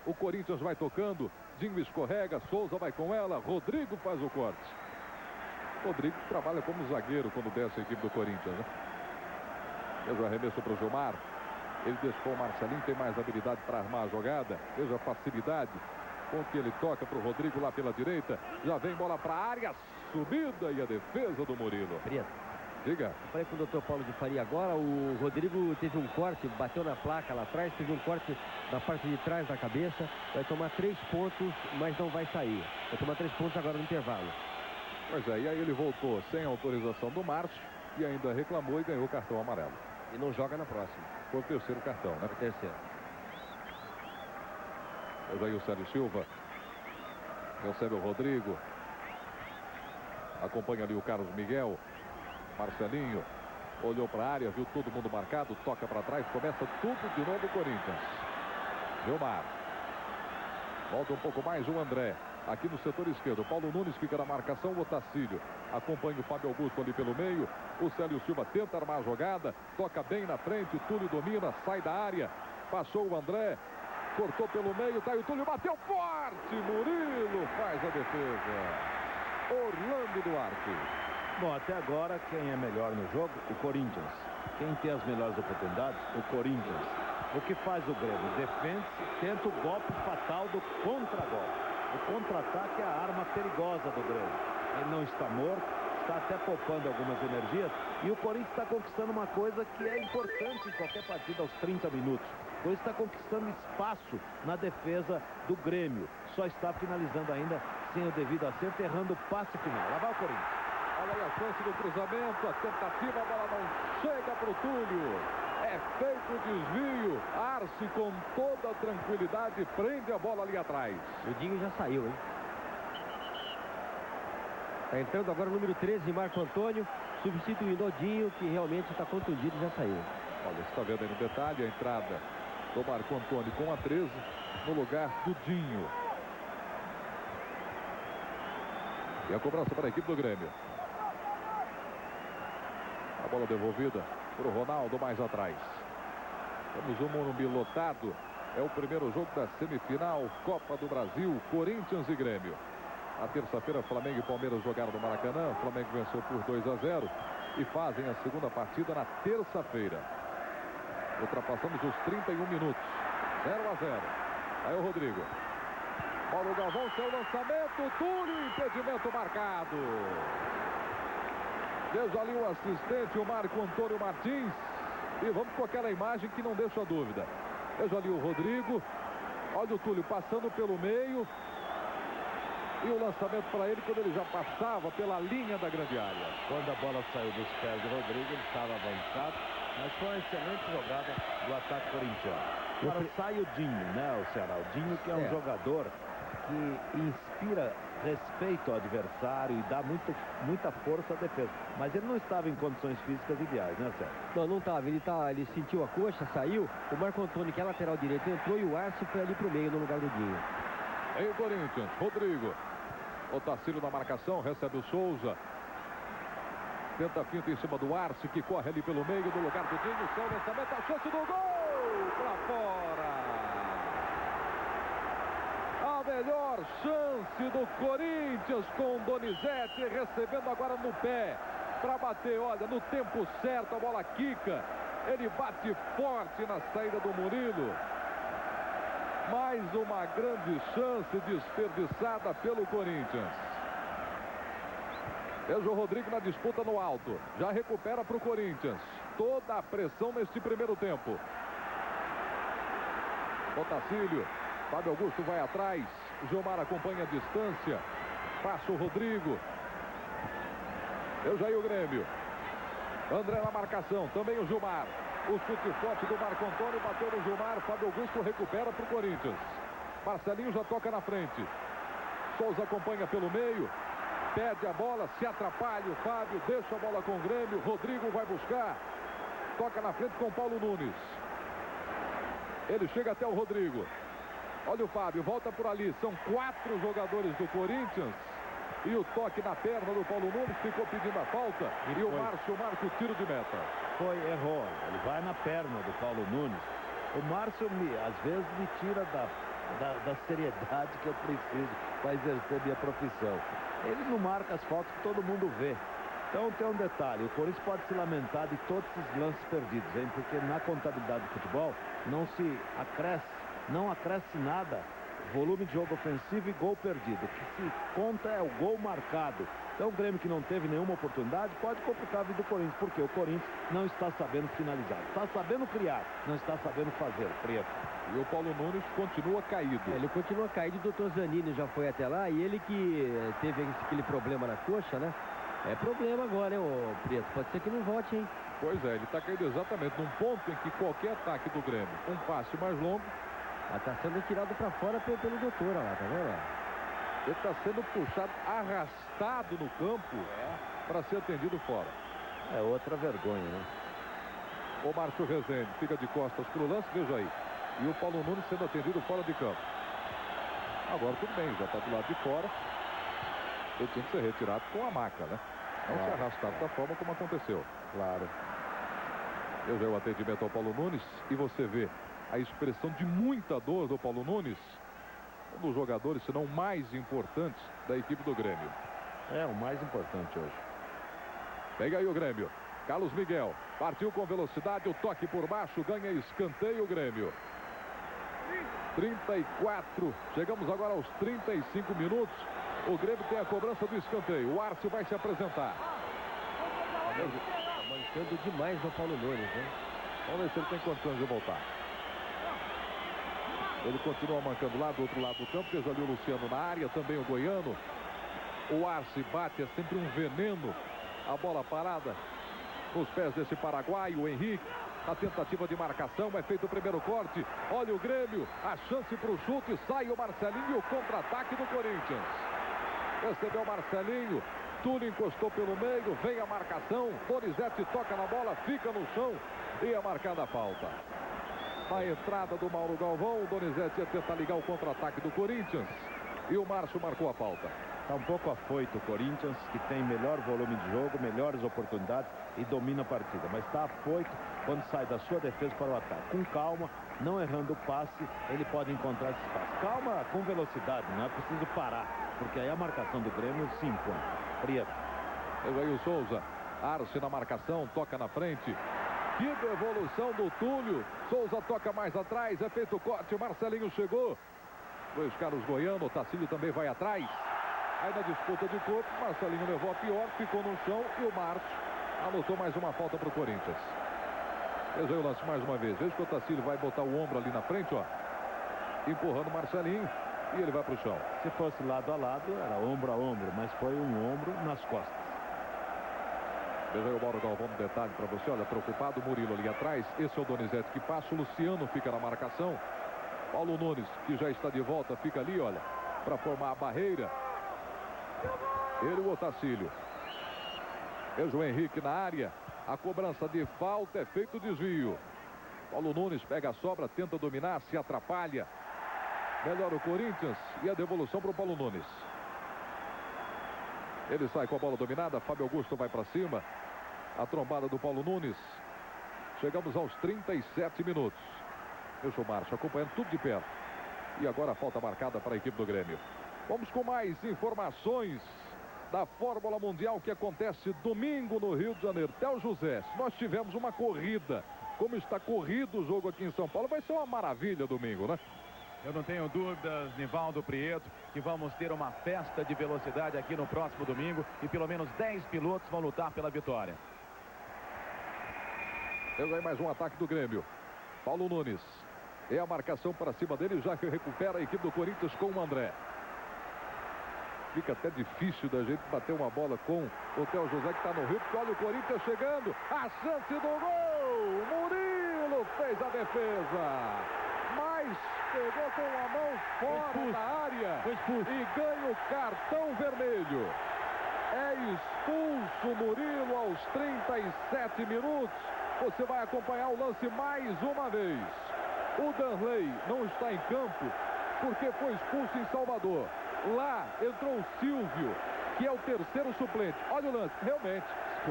O Corinthians vai tocando. Dinho escorrega. Souza vai com ela. Rodrigo faz o corte. Rodrigo trabalha como zagueiro quando desce a equipe do Corinthians, né? Veja o arremesso para o Gilmar. Ele deixou o Marcelinho. Tem mais habilidade para armar a jogada. Veja a facilidade com que ele toca para o Rodrigo lá pela direita. Já vem bola para a área. Subida e a defesa do Murilo. Diga. Eu falei com o Dr. Paulo de Faria agora, o Rodrigo teve um corte, bateu na placa lá atrás, teve um corte na parte de trás da cabeça, vai tomar 3 pontos, mas não vai sair. Vai tomar 3 pontos agora no intervalo. Pois é, e aí ele voltou sem autorização do Márcio e ainda reclamou e ganhou o cartão amarelo. E não joga na próxima. Foi o terceiro cartão, né? Foi o terceiro. Pois aí o Sérgio Silva recebe o Rodrigo. Acompanha ali o Carlos Miguel. Marcelinho olhou para a área, viu todo mundo marcado, toca para trás, começa tudo de novo o Corinthians. Gilmar. Volta um pouco mais o André. Aqui no setor esquerdo, Paulo Nunes fica na marcação, o Otacílio acompanha o Fábio Augusto ali pelo meio. O Célio Silva tenta armar a jogada, toca bem na frente, o Túlio domina, sai da área, passou o André, cortou pelo meio, tá aí o Túlio, bateu forte, Murilo faz a defesa. Orlando Duarte. Bom, até agora, quem é melhor no jogo? O Corinthians. Quem tem as melhores oportunidades? O Corinthians. O que faz o Grêmio? Defende-se, tenta o golpe fatal do contra-golpe. O contra-ataque é a arma perigosa do Grêmio. Ele não está morto, está até poupando algumas energias. E o Corinthians está conquistando uma coisa que é importante em qualquer partida aos 30 minutos. O Corinthians está conquistando espaço na defesa do Grêmio. Só está finalizando ainda sem o devido acerto, errando o passe final. Lá vai o Corinthians. Olha aí a chance do cruzamento, a tentativa, a bola não chega para o Túlio. É feito o desvio. Arce com toda a tranquilidade prende a bola ali atrás. O Dinho já saiu, hein? Está entrando agora o número 13, Marco Antônio, substituindo o Dinho, que realmente está contundido e já saiu. Olha, você está vendo aí no detalhe a entrada do Marco Antônio com a 13 no lugar do Dinho. E a cobrança para a equipe do Grêmio. A bola devolvida para o Ronaldo mais atrás. Temos o Morumbi lotado. É o primeiro jogo da semifinal Copa do Brasil, Corinthians e Grêmio. Na terça-feira, Flamengo e Palmeiras jogaram no Maracanã. O Flamengo venceu por 2-0 e fazem a segunda partida na terça-feira. Ultrapassamos os 31 minutos. 0-0. Aí o Rodrigo. Paulo Galvão, seu lançamento. Túlio, impedimento marcado. Veja ali o assistente, o Marco Antônio Martins. E vamos com aquela imagem que não deixa dúvida. Veja ali o Rodrigo. Olha o Túlio passando pelo meio. E o lançamento para ele quando ele já passava pela linha da grande área. Quando a bola saiu dos pés do Rodrigo, ele estava avançado. Mas foi uma excelente jogada do ataque corintiano. Agora sai o Dinho, né, o Ceará? O Dinho, que é um jogador que inspira respeito ao adversário e dá muita força à defesa. Mas ele não estava em condições físicas ideais, né, Sérgio? Não estava. Ele sentiu a coxa, saiu. O Marco Antônio, que é lateral direito, entrou e o Arce foi ali pro meio no lugar do Dinho. Em Corinthians, Rodrigo. Otacílio na marcação, recebe o Souza. Tenta a finta em cima do Arce, que corre ali pelo meio do lugar do Dinho. Seu lançamento, a chance do gol! Pra fora! A melhor chance do Corinthians com o Donizete recebendo agora no pé. Para bater, olha, no tempo certo, a bola quica. Ele bate forte na saída do Murilo. Mais uma grande chance desperdiçada pelo Corinthians. Veja o Rodrigo na disputa no alto. Já recupera para o Corinthians. Toda a pressão neste primeiro tempo. Otacílio. Fábio Augusto vai atrás. Gilmar acompanha a distância. Passa o Rodrigo. Veja aí o Grêmio. André na marcação. Também o Gilmar. O chute forte do Marco Antônio bateu no Gilmar. Fábio Augusto recupera para o Corinthians. Marcelinho já toca na frente. Souza acompanha pelo meio. Pede a bola, se atrapalha o Fábio. Deixa a bola com o Grêmio. Rodrigo vai buscar. Toca na frente com o Paulo Nunes. Ele chega até o Rodrigo. Olha o Fábio, volta por ali. São 4 jogadores do Corinthians. E o toque na perna do Paulo Nunes ficou pedindo a falta. E o Márcio marca o tiro de meta. Errou. Ele vai na perna do Paulo Nunes. O Márcio, às vezes, me tira da seriedade que eu preciso para exercer minha profissão. Ele não marca as faltas que todo mundo vê. Então tem um detalhe, o Corinthians pode se lamentar de todos esses lances perdidos, hein? Porque na contabilidade do futebol não acresce nada volume de jogo ofensivo e gol perdido. O que se conta é o gol marcado. Então o Grêmio, que não teve nenhuma oportunidade, pode complicar a vida do Corinthians, porque o Corinthians não está sabendo finalizar. Está sabendo criar, não está sabendo fazer. Preto. E o Paulo Nunes continua caído. Ele continua caído. O Dr. Zanini já foi até lá, e ele que teve aquele problema na coxa, né? É problema agora, hein, ô Preto? Pode ser que não volte, hein? Pois é, ele está caído exatamente num ponto em que qualquer ataque do Grêmio, um passe mais longo, está sendo tirado para fora pelo doutor, lá, tá vendo? Ele está sendo puxado, arrastado no campo para ser atendido fora. É outra vergonha, né? O Márcio Rezende fica de costas para o lance, veja aí. E o Paulo Nunes sendo atendido fora de campo. Agora tudo bem, já está do lado de fora. Ele tinha que ser retirado com a maca, né? Não ser arrastado da forma como aconteceu. Claro. Veja o atendimento ao Paulo Nunes e você vê a expressão de muita dor do Paulo Nunes. Um dos jogadores, se não mais importantes da equipe do Grêmio. É o mais importante hoje. Pega aí o Grêmio. Carlos Miguel partiu com velocidade, o toque por baixo, ganha escanteio o Grêmio. 34, chegamos agora aos 35 minutos. O Grêmio tem a cobrança do escanteio. O Arce vai se apresentar. Mancando demais o Paulo Nunes, né? Vamos ver se ele tem condições de voltar. Ele continua mancando lá do outro lado do campo. Veja ali o Luciano na área, também o Goiano. O Arce bate, é sempre um veneno. A bola parada nos pés desse paraguaio, o Henrique. A tentativa de marcação, é feito o primeiro corte. Olha o Grêmio, a chance para o chute. Sai o Marcelinho e o contra-ataque do Corinthians. Recebeu o Marcelinho. Túlio encostou pelo meio, vem a marcação. Donizete toca na bola, fica no chão e é marcada a falta. Na entrada do Mauro Galvão, o Donizete ia tentar ligar o contra-ataque do Corinthians. E o Márcio marcou a falta. Está um pouco afoito o Corinthians, que tem melhor volume de jogo, melhores oportunidades e domina a partida. Mas está afoito quando sai da sua defesa para o ataque. Com calma, não errando o passe, ele pode encontrar esse espaço. Calma com velocidade, não é preciso parar, porque aí a marcação do Grêmio se impõe. Prieto. Aí o Souza. Arce na marcação, toca na frente. Que devolução do Túlio. Souza toca mais atrás, é feito o corte, Marcelinho chegou. Luiz Carlos Goiano, o Tacílio também vai atrás. Aí na disputa de corpo, Marcelinho levou a pior, ficou no chão e o Márcio anotou mais uma falta para o Corinthians. Veja aí o lance mais uma vez. Veja que o Tacílio vai botar o ombro ali na frente, ó. Empurrando o Marcelinho e ele vai para o chão. Se fosse lado a lado, era ombro a ombro, mas foi um ombro nas costas. Veja aí o Mauro Galvão no detalhe para você. Olha, preocupado o Murilo ali atrás. Esse é o Donizete que passa. O Luciano fica na marcação. Paulo Nunes, que já está de volta, fica ali, olha, para formar a barreira. Ele e o Otacílio. Veja o Henrique na área. A cobrança de falta, é feito o desvio. Paulo Nunes pega a sobra, tenta dominar, se atrapalha. Melhora o Corinthians e a devolução para o Paulo Nunes. Ele sai com a bola dominada, Fábio Augusto vai para cima. A trombada do Paulo Nunes. Chegamos aos 37 minutos. Deixa o Márcio acompanhando tudo de perto. E agora a falta marcada para a equipe do Grêmio. Vamos com mais informações da Fórmula Mundial que acontece domingo no Rio de Janeiro. Théo José, se nós tivemos uma corrida, como está corrido o jogo aqui em São Paulo, vai ser uma maravilha domingo, né? Eu não tenho dúvidas, Nivaldo Prieto, que vamos ter uma festa de velocidade aqui no próximo domingo e pelo menos 10 pilotos vão lutar pela vitória. Temos aí mais um ataque do Grêmio. Paulo Nunes. É a marcação para cima dele, já que recupera a equipe do Corinthians com o André. Fica até difícil da gente bater uma bola com o Théo José, que está no Rio, porque olha o Corinthians chegando. A chance do gol! Murilo fez a defesa. Mas pegou com a mão fora da área e ganha o cartão vermelho. É expulso Murilo aos 37 minutos. Você vai acompanhar o lance mais uma vez. O Danley não está em campo porque foi expulso em Salvador. Lá entrou o Silvio, que é o terceiro suplente. Olha o lance, realmente.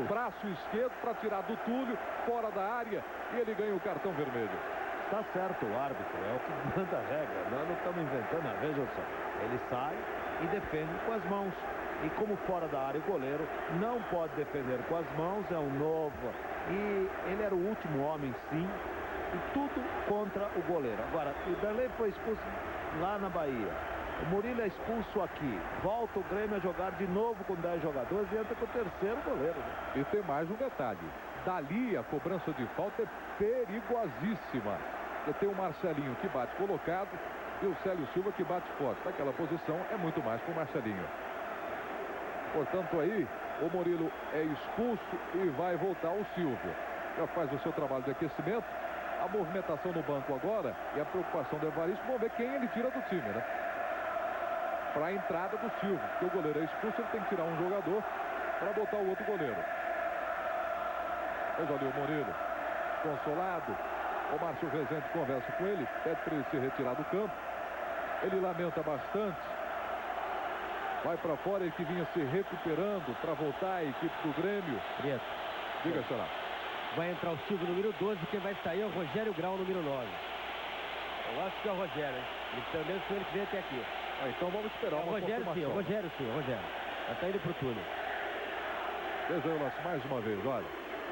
Braço esquerdo para tirar do Túlio, fora da área, e ele ganha o cartão vermelho. Está certo o árbitro, é o que manda a regra. Nós não estamos inventando, veja só. Ele sai e defende com as mãos. E como fora da área o goleiro não pode defender com as mãos, é um novo. E ele era o último homem, sim. E tudo contra o goleiro. Agora, o Danley foi expulso lá na Bahia. O Murilo é expulso aqui. Volta o Grêmio a jogar de novo com 10 jogadores e entra com o terceiro goleiro. Né? E tem mais um detalhe. Dali a cobrança de falta é perigosíssima. Você tem o Marcelinho que bate colocado e o Célio Silva que bate forte. Naquela posição é muito mais com o Marcelinho. Portanto aí, o Murilo é expulso e vai voltar o Silvio. Já faz o seu trabalho de aquecimento. A movimentação no banco agora e a preocupação do Evaristo, vamos ver quem ele tira do time, né? Para a entrada do Silvio, porque o goleiro é expulso, ele tem que tirar um jogador para botar o outro goleiro. Veja ali o Murilo, consolado. O Márcio Rezende conversa com ele, pede para ele se retirar do campo. Ele lamenta bastante. Vai para fora, ele que vinha se recuperando para voltar a equipe do Grêmio. Prieto. Diga, Xará. Vai entrar o Silvio número 12, quem vai sair é o Rogério Grau número 9. Eu acho que é o Rogério, hein? Ele, pelo menos foi ele que veio até aqui. Então vamos esperar uma Rogério sim, o Rogério sim, o Rogério. Já tá indo pro túnel. Veja o lance mais uma vez, olha.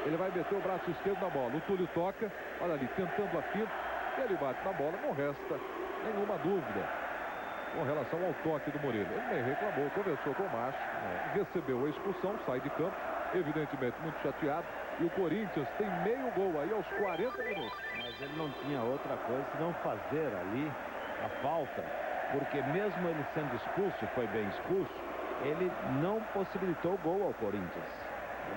Ele vai meter o braço esquerdo na bola. O Túlio toca, olha ali, tentando a finta. E ele bate na bola, não resta nenhuma dúvida com relação ao toque do Murilo. Ele nem reclamou, conversou com o Márcio, recebeu a expulsão, sai de campo, evidentemente muito chateado. E o Corinthians tem meio gol aí aos 40 minutos. Mas ele não tinha outra coisa senão fazer ali a falta, porque mesmo ele sendo expulso, foi bem expulso, ele não possibilitou o gol ao Corinthians.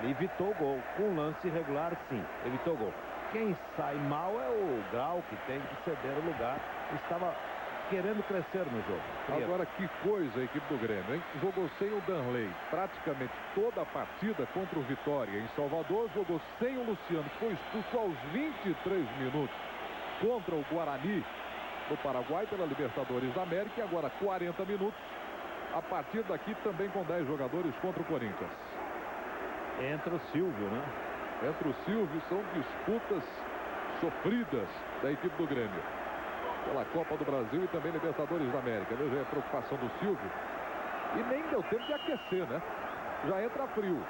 Ele evitou o gol. Com lance irregular, sim, evitou o gol. Quem sai mal é o Grau, que tem que ceder o lugar. Estava querendo crescer no jogo. Agora que coisa a equipe do Grêmio, hein? Jogou sem o Danley praticamente toda a partida contra o Vitória em Salvador. Jogou sem o Luciano, que foi expulso aos 23 minutos contra o Guarani no Paraguai pela Libertadores da América. E agora 40 minutos a partir daqui também com 10 jogadores contra o Corinthians. Entra o Silvio, né? Entra o Silvio, são disputas sofridas da equipe do Grêmio. Pela Copa do Brasil e também Libertadores da América. Veja a preocupação do Silvio. E nem deu tempo de aquecer, né? Já entra frio.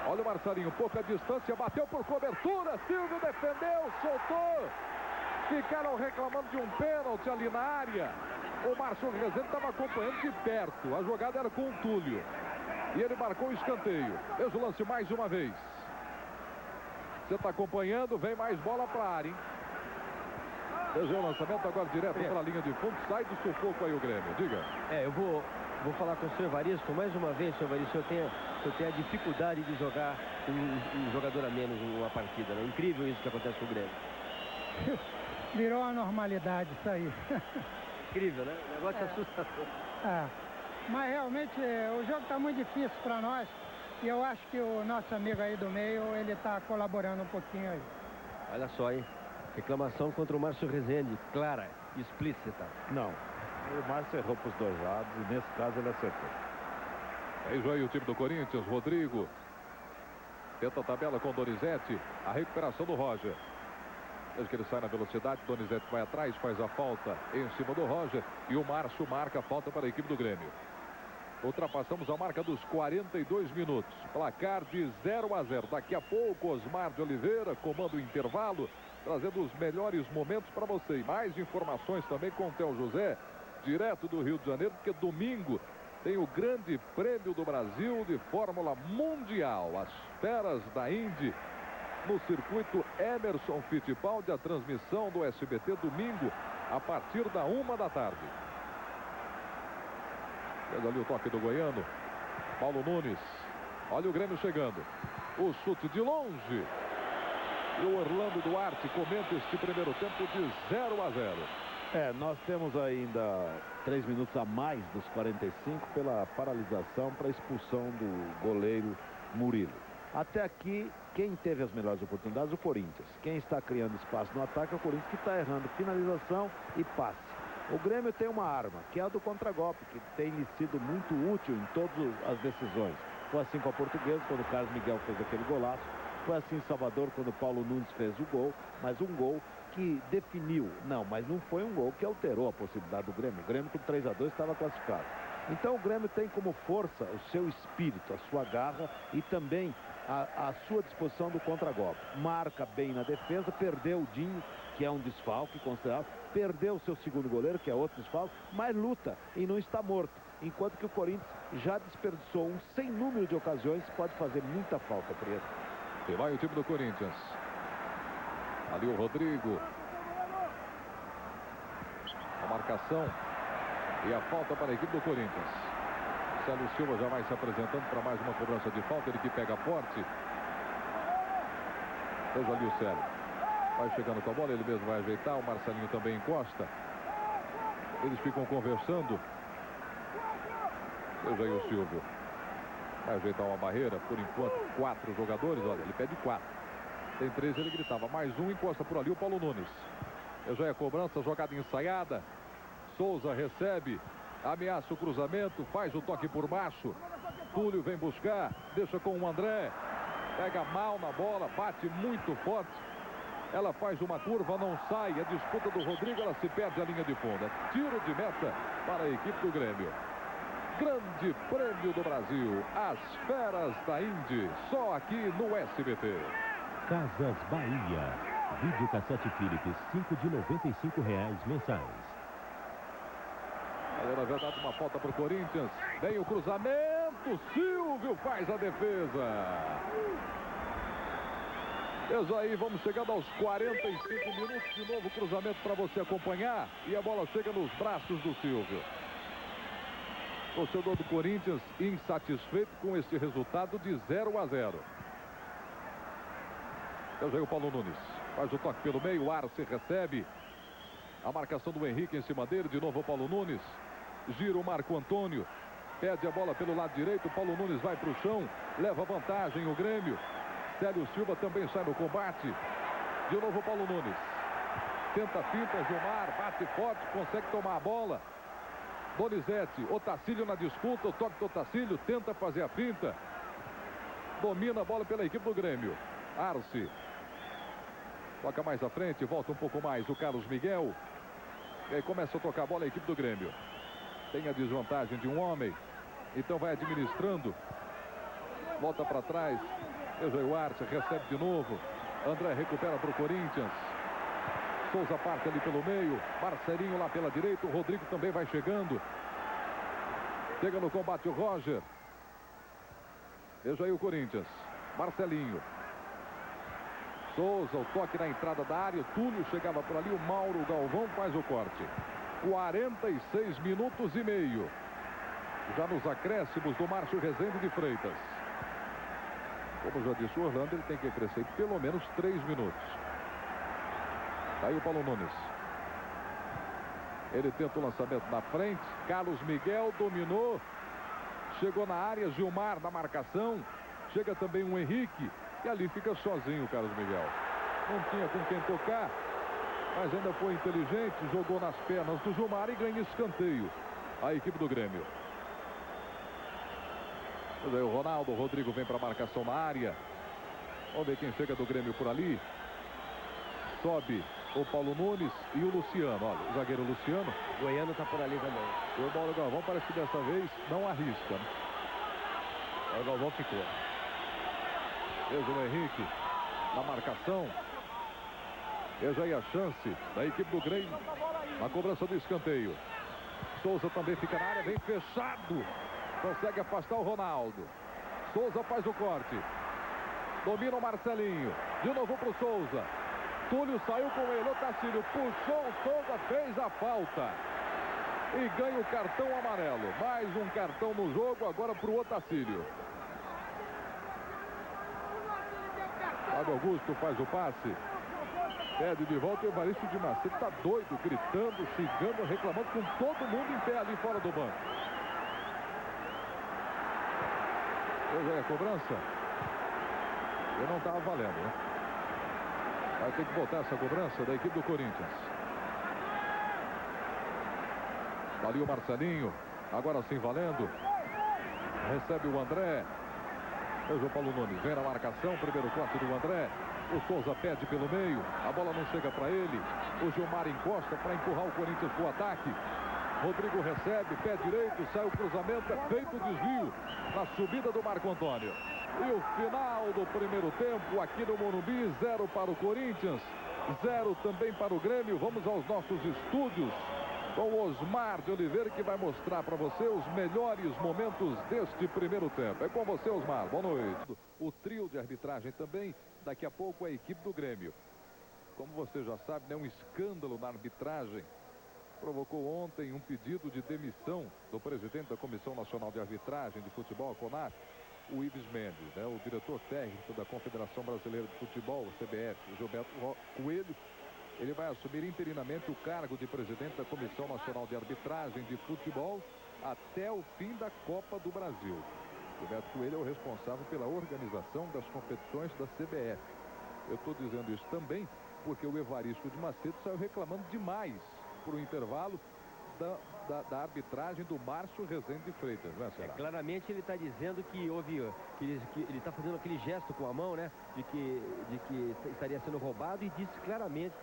Olha o Marcelinho, pouca distância, bateu por cobertura, Silvio defendeu, soltou. Ficaram reclamando de um pênalti ali na área. O Márcio Rezende estava acompanhando de perto. A jogada era com o Túlio. E ele marcou o escanteio. Veja o lance mais uma vez. Você está acompanhando, vem mais bola para a área, hein? Veja o lançamento agora direto para a linha de fundo. Sai do sufoco aí o Grêmio, diga. Eu vou falar com o senhor Evaristo. Mais uma vez, senhor Evaristo, eu tenho a dificuldade de jogar um jogador a menos uma partida, né? Incrível isso que acontece com o Grêmio. Virou a normalidade isso aí. Incrível, né? O negócio é assustador. Mas realmente o jogo está muito difícil para nós. E eu acho que o nosso amigo aí do meio, ele está colaborando um pouquinho aí. Olha só, hein? Reclamação contra o Márcio Rezende, clara, explícita. Não. O Márcio errou para os dois lados e nesse caso ele acertou. Aí já aí o time do Corinthians, Rodrigo. Tenta a tabela com Donizete. A recuperação do Roger. Desde que ele sai na velocidade, Donizete vai atrás, faz a falta em cima do Roger. E o Márcio marca a falta para a equipe do Grêmio. Ultrapassamos a marca dos 42 minutos. Placar de 0-0. Daqui a pouco, Osmar de Oliveira comanda o intervalo, trazendo os melhores momentos para você. E mais informações também com o Theo José, direto do Rio de Janeiro, porque domingo tem o Grande Prêmio do Brasil de Fórmula Mundial. As feras da Indy no circuito Emerson Fittipaldi. A transmissão do SBT domingo a partir da 1 da tarde. Pega ali o toque do goiano. Paulo Nunes. Olha o Grêmio chegando. O chute de longe. E o Orlando Duarte comenta este primeiro tempo de 0-0. Nós temos ainda 3 minutos a mais dos 45 pela paralisação para a expulsão do goleiro Murilo. Até aqui, quem teve as melhores oportunidades? O Corinthians. Quem está criando espaço no ataque é o Corinthians, que está errando finalização e passe. O Grêmio tem uma arma, que é a do contragolpe, que tem lhe sido muito útil em todas as decisões. Foi assim com a Portuguesa, quando o Carlos Miguel fez aquele golaço. Foi assim em Salvador, quando o Paulo Nunes fez o gol. Mas um gol que definiu. Não, mas não foi um gol que alterou a possibilidade do Grêmio. O Grêmio com 3-2 estava classificado. Então o Grêmio tem como força o seu espírito, a sua garra e também a sua disposição do contragolpe. Marca bem na defesa, perdeu o Dinho, que é um desfalque considerável, perdeu o seu segundo goleiro, que é outro desfalque, mas luta e não está morto. Enquanto que o Corinthians já desperdiçou um sem número de ocasiões, pode fazer muita falta, Preto. E vai o time do Corinthians. Ali o Rodrigo. A marcação e a falta para a equipe do Corinthians. Célio Silva já vai se apresentando para mais uma cobrança de falta. Ele que pega forte. Veja ali o Célio. Vai chegando com a bola, ele mesmo vai ajeitar. O Marcelinho também encosta. Eles ficam conversando. Veja aí o Silvio. Vai ajeitar uma barreira. Por enquanto, 4 jogadores. Olha, ele pede 4. Tem 3, ele gritava. Mais um, encosta por ali o Paulo Nunes. Veja aí a cobrança, jogada ensaiada. Souza recebe. Ameaça o cruzamento, faz o toque por baixo. Túlio vem buscar, deixa com o André. Pega mal na bola, bate muito forte. Ela faz uma curva, não sai. A disputa do Rodrigo, ela se perde a linha de fundo. Tiro de meta para a equipe do Grêmio. Grande Prêmio do Brasil. As feras da Indy. Só aqui no SBT. Casas Bahia. Videocassete Philips, 5 de R$ 95 mensais. Na verdade, uma falta para o Corinthians. Vem o cruzamento. Silvio faz a defesa. Veja aí, vamos chegando aos 45 minutos. De novo cruzamento para você acompanhar. E a bola chega nos braços do Silvio. Torcedor do Corinthians insatisfeito com este resultado de 0-0. Veja aí o Paulo Nunes. Faz o toque pelo meio. O Arce recebe. A marcação do Henrique em cima dele. De novo o Paulo Nunes. Gira o Marco Antônio. Pede a bola pelo lado direito. Paulo Nunes vai para o chão. Leva vantagem o Grêmio. Célio Silva também sai no combate. De novo o Paulo Nunes. Tenta a finta. Gilmar bate forte. Consegue tomar a bola. Donizete, Otacílio na disputa, o toque do Otacílio, tenta fazer a finta. Domina a bola pela equipe do Grêmio. Arce. Toca mais à frente, volta um pouco mais o Carlos Miguel. E aí começa a tocar a bola a equipe do Grêmio. Tem a desvantagem de um homem. Então vai administrando. Volta para trás. Veja o Arce, recebe de novo. André recupera para o Corinthians. Souza parte ali pelo meio. Marcelinho lá pela direita. O Rodrigo também vai chegando. Chega no combate o Roger. Veja aí o Corinthians. Marcelinho. Souza, o toque na entrada da área. O Túlio chegava por ali. O Mauro Galvão faz o corte. 46 minutos e meio. Já nos acréscimos do Márcio Rezende de Freitas. Como já disse o Orlando, ele tem que crescer pelo menos 3 minutos. Aí o Paulo Nunes. Ele tenta o lançamento na frente. Carlos Miguel dominou. Chegou na área. Gilmar na marcação. Chega também o Henrique. E ali fica sozinho o Carlos Miguel. Não tinha com quem tocar. Mas ainda foi inteligente. Jogou nas pernas do Gilmar e ganha escanteio. A equipe do Grêmio. Mas aí o Ronaldo. O Rodrigo vem para a marcação na área. Vamos ver quem chega do Grêmio por ali. Sobe o Paulo Nunes e o Luciano. Olha, o zagueiro Luciano. O Goiano está por ali também. E o Mauro Galvão parece que dessa vez não arrisca, né? Aí o Galvão ficou. Veja o Henrique na marcação. Veja aí a chance da equipe do Grêmio na cobrança do escanteio. Souza também fica na área, vem fechado. Consegue afastar o Ronaldo. Souza faz o corte. Domina o Marcelinho. De novo para o Souza. Túlio saiu com ele, Otacílio puxou, o Souza fez a falta. E ganha o cartão amarelo. Mais um cartão no jogo, agora para o Otacílio. Fábio Augusto faz o passe. Pede de volta o Evaristo de Macedo. Está doido, gritando, xingando, reclamando com todo mundo em pé ali fora do banco. Hoje é a cobrança. E não estava valendo, né? Vai ter que botar essa cobrança da equipe do Corinthians. Ali o Marcelinho. Agora sim valendo. Recebe o André. Veja o Paulo Nunes. Vem na marcação. Primeiro corte do André. O Souza pede pelo meio. A bola não chega para ele. O Gilmar encosta para empurrar o Corinthians para o ataque. Rodrigo recebe. Pé direito. Sai o cruzamento. É feito o desvio na subida do Marco Antônio. E o final do primeiro tempo aqui no Morumbi, 0 para o Corinthians, 0 também para o Grêmio. Vamos aos nossos estúdios com o Osmar de Oliveira, que vai mostrar para você os melhores momentos deste primeiro tempo. É com você, Osmar. Boa noite. O trio de arbitragem também, daqui a pouco a equipe do Grêmio. Como você já sabe, né, um escândalo na arbitragem provocou ontem um pedido de demissão do presidente da Comissão Nacional de Arbitragem de Futebol, a CONAF, o Ives Mendes, né, o diretor técnico da Confederação Brasileira de Futebol, CBF, Gilberto Coelho. Ele vai assumir interinamente o cargo de presidente da Comissão Nacional de Arbitragem de Futebol até o fim da Copa do Brasil. Gilberto Coelho é o responsável pela organização das competições da CBF. Eu estou dizendo isso também porque o Evaristo de Macedo saiu reclamando demais por um intervalo da arbitragem do Márcio Rezende de Freitas, né, senhora? Claramente ele está dizendo que houve, que ele está fazendo aquele gesto com a mão, né, de que estaria sendo roubado, e disse claramente,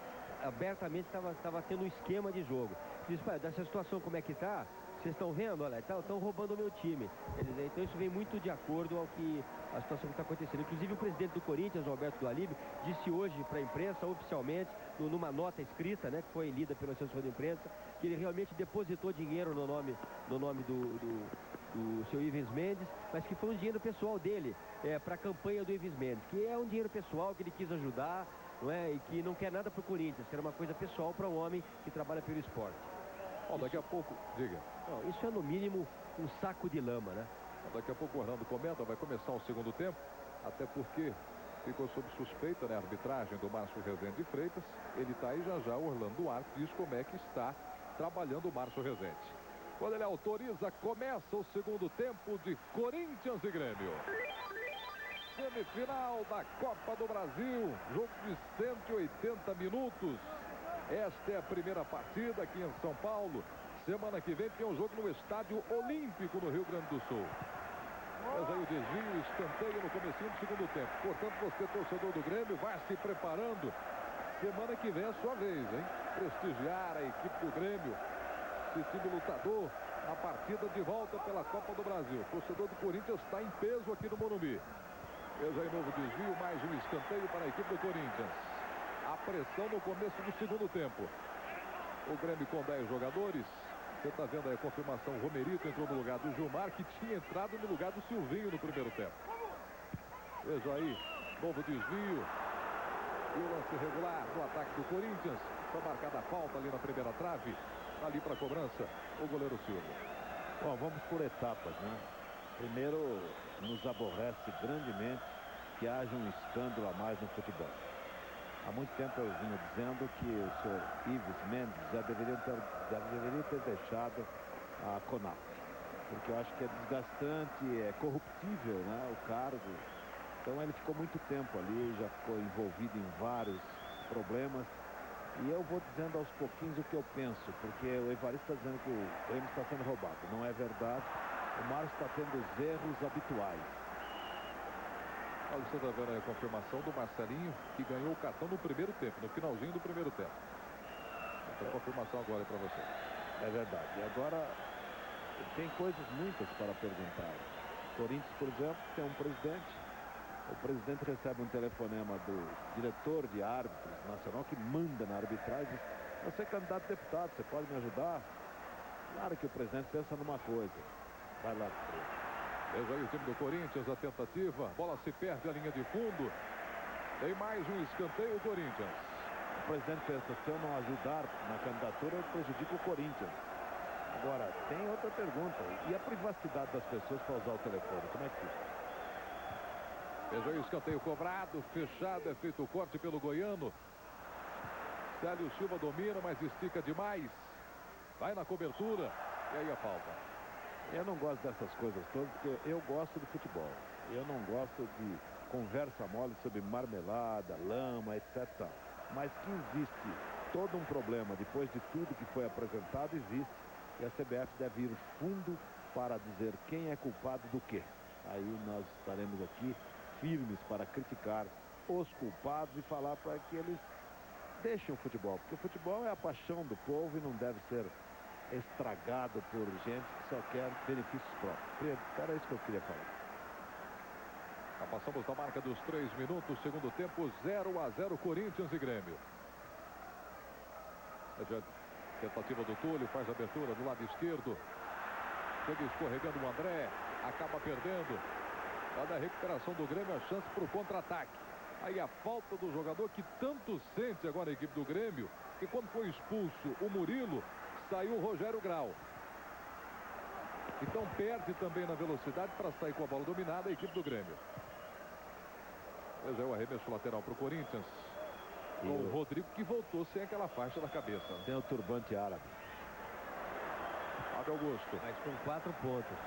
abertamente, estava tendo um esquema de jogo. Diz, pai, dessa situação como é que está? Vocês estão vendo? Olha, estão roubando o meu time. Então isso vem muito de acordo ao que a situação que está acontecendo. Inclusive o presidente do Corinthians, Alberto do Alibe, disse hoje para a imprensa, oficialmente, numa nota escrita, né, que foi lida pelo assessor de imprensa, que ele realmente depositou dinheiro no nome do seu Ives Mendes, mas que foi um dinheiro pessoal dele, para a campanha do Ives Mendes, que é um dinheiro pessoal que ele quis ajudar, não é? E que não quer nada para o Corinthians, que era uma coisa pessoal para um homem que trabalha pelo esporte. Bom, daqui a pouco, diga. Não, isso é no mínimo um saco de lama, né? Bom, daqui a pouco o Orlando comenta, vai começar o segundo tempo, até porque ficou sob suspeita, né, a arbitragem do Márcio Rezende de Freitas. Ele está aí, já o Orlando Duarte diz como é que está trabalhando o Márcio Rezende. Quando ele autoriza, começa o segundo tempo de Corinthians e Grêmio. Semifinal da Copa do Brasil, jogo de 180 minutos. Esta é a primeira partida aqui em São Paulo. Semana que vem tem um jogo no Estádio Olímpico, no Rio Grande do Sul. Mas aí o desvio, escanteio no comecinho do segundo tempo. Portanto, você, torcedor do Grêmio, vai se preparando. Semana que vem é a sua vez, hein? Prestigiar a equipe do Grêmio. Esse time lutador na partida de volta pela Copa do Brasil. O torcedor do Corinthians está em peso aqui no Morumbi. Veja aí novo desvio, mais um escanteio para a equipe do Corinthians. A pressão no começo do segundo tempo. O Grêmio com 10 jogadores. Você está vendo aí a confirmação. O Romerito entrou no lugar do Gilmar, que tinha entrado no lugar do Silvinho no primeiro tempo. Veja aí, novo desvio. E o lance regular no ataque do Corinthians. Foi marcada a falta ali na primeira trave. Ali para a cobrança, o goleiro Silva. Bom, vamos por etapas, né? Primeiro, nos aborrece grandemente que haja um escândalo a mais no futebol. Há muito tempo eu vinha dizendo que o senhor Ives Mendes já deveria ter deixado a CONAF. Porque eu acho que é desgastante, é corruptível, né, o cargo. Então ele ficou muito tempo ali, já ficou envolvido em vários problemas. E eu vou dizendo aos pouquinhos o que eu penso, porque o Evaristo está dizendo que o Grêmio está sendo roubado. Não é verdade. O Márcio está tendo os erros habituais. Olha, você está vendo aí a confirmação do Marcelinho, que ganhou o cartão no primeiro tempo, no finalzinho do primeiro tempo. Essa confirmação agora é para você. É verdade. E agora tem coisas muitas para perguntar. Corinthians, por exemplo, tem um presidente. O presidente recebe um telefonema do diretor de árbitros nacional, que manda na arbitragem. Você é candidato a deputado, você pode me ajudar? Claro que o presidente pensa numa coisa. Vai lá. Veja aí o time do Corinthians, a tentativa. Bola se perde a linha de fundo. Tem mais um escanteio, o Corinthians. O presidente pensa, se eu não ajudar na candidatura, eu prejudico o Corinthians. Agora, tem outra pergunta. E a privacidade das pessoas para usar o telefone? Como é que fica? Veja aí o escanteio cobrado, fechado, é feito o corte pelo goiano. Célio Silva domina, mas estica demais. Vai na cobertura, e aí a falta. Eu não gosto dessas coisas todas, porque eu gosto de futebol. Eu não gosto de conversa mole sobre marmelada, lama, etc. Mas que existe todo um problema depois de tudo que foi apresentado, existe. E a CBF deve ir fundo para dizer quem é culpado do quê. Aí nós estaremos aqui firmes para criticar os culpados e falar para que eles deixem o futebol, porque o futebol é a paixão do povo e não deve ser estragado por gente que só quer benefícios próprios. Era isso que eu queria falar. Já passamos da marca dos 3 minutos, segundo tempo, 0-0 Corinthians e Grêmio. Tentativa do Túlio, faz a abertura do lado esquerdo. Chega escorregando o André, acaba perdendo. Cada recuperação do Grêmio, a chance para o contra-ataque. Aí a falta do jogador que tanto sente agora a equipe do Grêmio, que quando foi expulso o Murilo, saiu o Rogério Grau. Então perde também na velocidade para sair com a bola dominada a equipe do Grêmio. Mas é o arremesso lateral para o Corinthians. Com o Rodrigo, que voltou sem aquela faixa da cabeça. Tem o turbante árabe. Fábio Augusto. Mas com 4 pontos.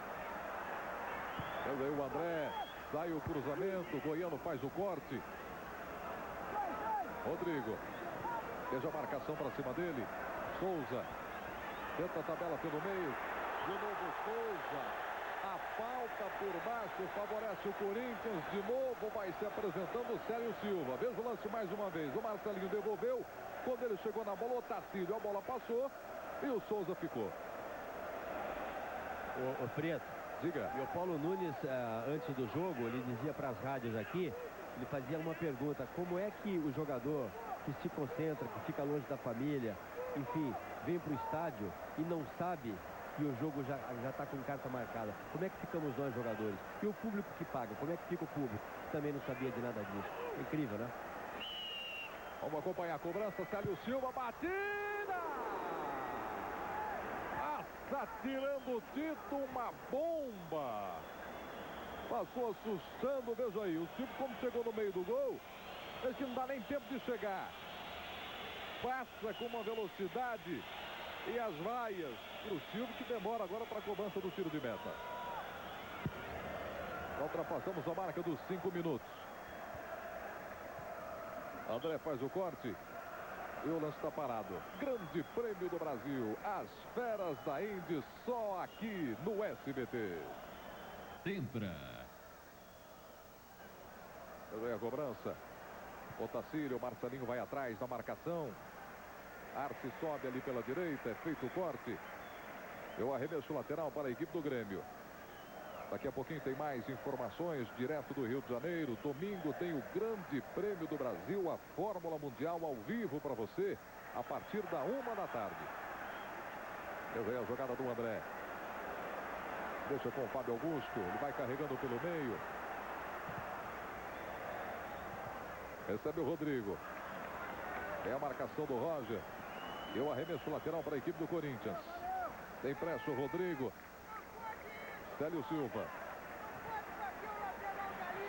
Mas aí o André, sai o cruzamento, o goiano faz o corte. Rodrigo. Veja a marcação para cima dele. Souza. Tenta a tabela pelo meio. De novo Souza. A falta por baixo favorece o Corinthians. De novo vai se apresentando o Célio Silva. Veja o lance mais uma vez. O Marcelinho devolveu. Quando ele chegou na bola, o Tacílio, a bola passou e o Souza ficou. O Preto. Diga. E o Paulo Nunes, antes do jogo, ele dizia para as rádios aqui, ele fazia uma pergunta: como é que o jogador que se concentra, que fica longe da família, enfim, vem para o estádio e não sabe que o jogo já está com carta marcada? Como é que ficamos nós, jogadores? E o público que paga? Como é que fica o público? Também não sabia de nada disso. É incrível, né? Vamos acompanhar a cobrança. Célio Silva, batida! Tirando o Tito, uma bomba. Passou assustando, veja aí. O Silva, como chegou no meio do gol, esse não dá nem tempo de chegar. Passa com uma velocidade e as vaias para o Silva, que demora agora para a cobrança do tiro de meta. Ultrapassamos a marca dos 5 minutos. André faz o corte. E o lance está parado. Grande Prêmio do Brasil. As feras da Indy só aqui no SBT. Tempra. Vem a cobrança. Otacílio, Marcelinho vai atrás da marcação. Arce sobe ali pela direita. É feito o corte. E o arremesso lateral para a equipe do Grêmio. Daqui a pouquinho tem mais informações direto do Rio de Janeiro. Domingo tem o Grande Prêmio do Brasil, a Fórmula Mundial ao vivo para você, a partir da 1 da tarde. Eu vejo a jogada do André. Deixa com o Fábio Augusto. Ele vai carregando pelo meio. Recebe o Rodrigo. É a marcação do Roger. E o arremesso lateral para a equipe do Corinthians. Tem pressa o Rodrigo. Célio Silva.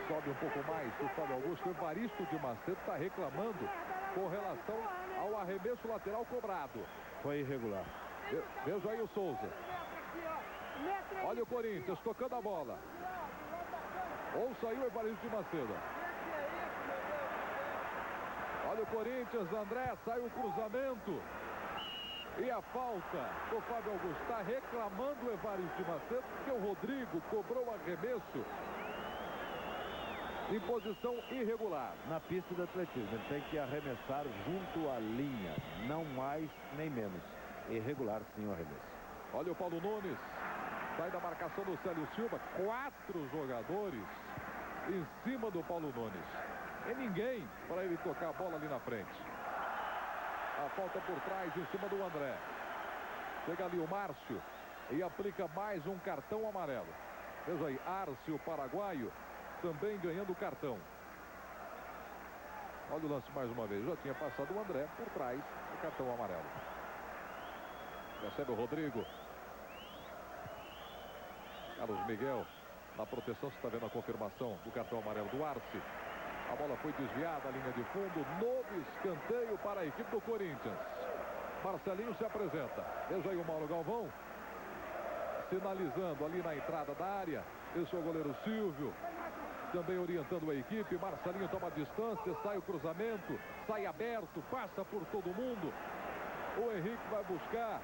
Sobe um pouco mais o Fábio Augusto. O Evaristo de Macedo está reclamando com relação ao arremesso lateral cobrado. Foi irregular. Veja aí o Souza. Olha o Corinthians tocando a bola. Ouça aí o Evaristo de Macedo. Olha o Corinthians, André, sai o cruzamento. E a falta do Fábio Augusto. Está reclamando o Evaristo de Macedo porque o Rodrigo cobrou o arremesso em posição irregular. Na pista de atletismo, ele tem que arremessar junto à linha, não mais nem menos. Irregular sim o arremesso. Olha o Paulo Nunes. Sai da marcação do Célio Silva. 4 jogadores em cima do Paulo Nunes. E ninguém para ele tocar a bola ali na frente. A falta por trás em cima do André. Chega ali o Márcio e aplica mais um cartão amarelo. Veja aí, Arce, o paraguaio, também ganhando o cartão. Olha o lance mais uma vez. Já tinha passado o André por trás do cartão amarelo. Recebe o Rodrigo. Carlos Miguel na proteção. Você está vendo a confirmação do cartão amarelo do Arce. A bola foi desviada, a linha de fundo. Novo escanteio para a equipe do Corinthians. Marcelinho se apresenta. Veja aí o Mauro Galvão sinalizando ali na entrada da área. Esse é o goleiro Silvio, também orientando a equipe. Marcelinho toma distância, sai o cruzamento, sai aberto, passa por todo mundo. O Henrique vai buscar,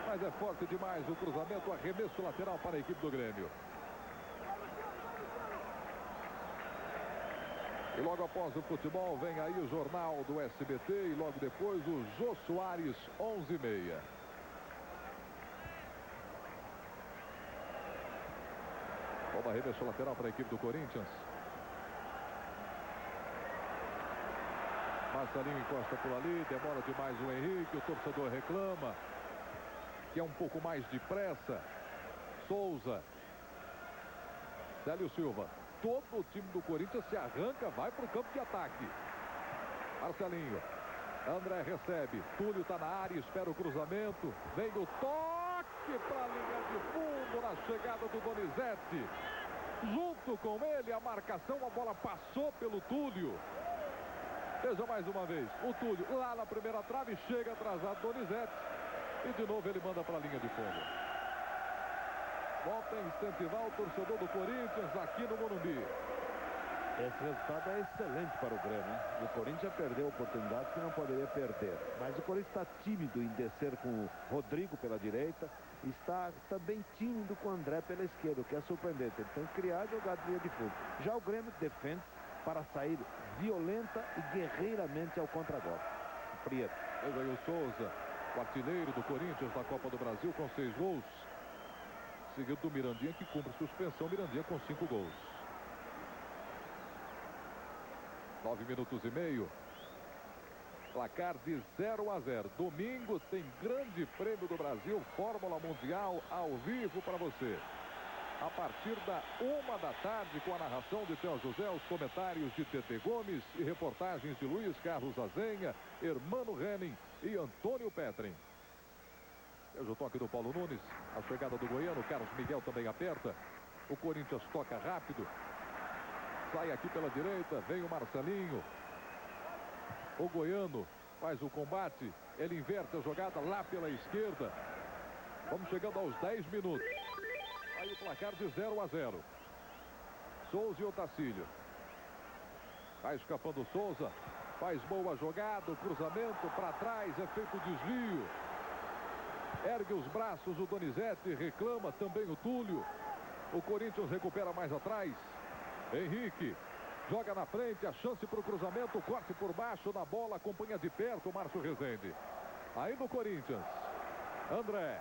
mas é forte demais o cruzamento. Arremesso lateral para a equipe do Grêmio. E logo após o futebol vem aí o jornal do SBT e logo depois o Jô Soares 11h30. Toma arremesso lateral para a equipe do Corinthians. Marcelinho encosta por ali, demora demais o Henrique, o torcedor reclama que é um pouco mais de pressa. Souza. Célio Silva. Todo o time do Corinthians se arranca, vai para o campo de ataque. Marcelinho. André recebe. Túlio está na área, espera o cruzamento. Vem o toque para a linha de fundo na chegada do Donizete. Junto com ele, a marcação, a bola passou pelo Túlio. Veja mais uma vez. O Túlio lá na primeira trave, chega atrasado Donizete. E de novo ele manda para a linha de fundo. Volta a incentivar o torcedor do Corinthians aqui no Morumbi. Esse resultado é excelente para o Grêmio, hein? O Corinthians já perdeu a oportunidade que não poderia perder. Mas o Corinthians está tímido em descer com o Rodrigo pela direita. Está também tímido com o André pela esquerda, o que é surpreendente. Ele tem que criar jogada de linha de fundo. Já o Grêmio defende para sair violenta e guerreiramente ao contragolpe. Prieto. Veja aí o Souza, o artilheiro do Corinthians na Copa do Brasil com 6 gols. Seguido do Mirandinha, que cumpre suspensão. Mirandinha com 5 gols. 9 minutos e meio. Placar de 0-0. Domingo tem Grande Prêmio do Brasil, Fórmula Mundial ao vivo para você. A partir da 1 da tarde, com a narração de Theo José, os comentários de TT Gomes e reportagens de Luiz Carlos Azenha, Hermano Henning e Antônio Petrin. Veja o toque do Paulo Nunes, a chegada do goiano, Carlos Miguel também aperta. O Corinthians toca rápido. Sai aqui pela direita, vem o Marcelinho. O goiano faz o combate, ele inverte a jogada lá pela esquerda. Vamos chegando aos 10 minutos. Aí o placar de 0-0. Souza e Otacílio. Vai escapando Souza. Faz boa jogada, o cruzamento para trás, é feito o desvio. Ergue os braços o Donizete, reclama também o Túlio. O Corinthians recupera mais atrás. Henrique joga na frente, a chance para o cruzamento, corte por baixo na bola, acompanha de perto o Márcio Rezende. Aí no Corinthians, André,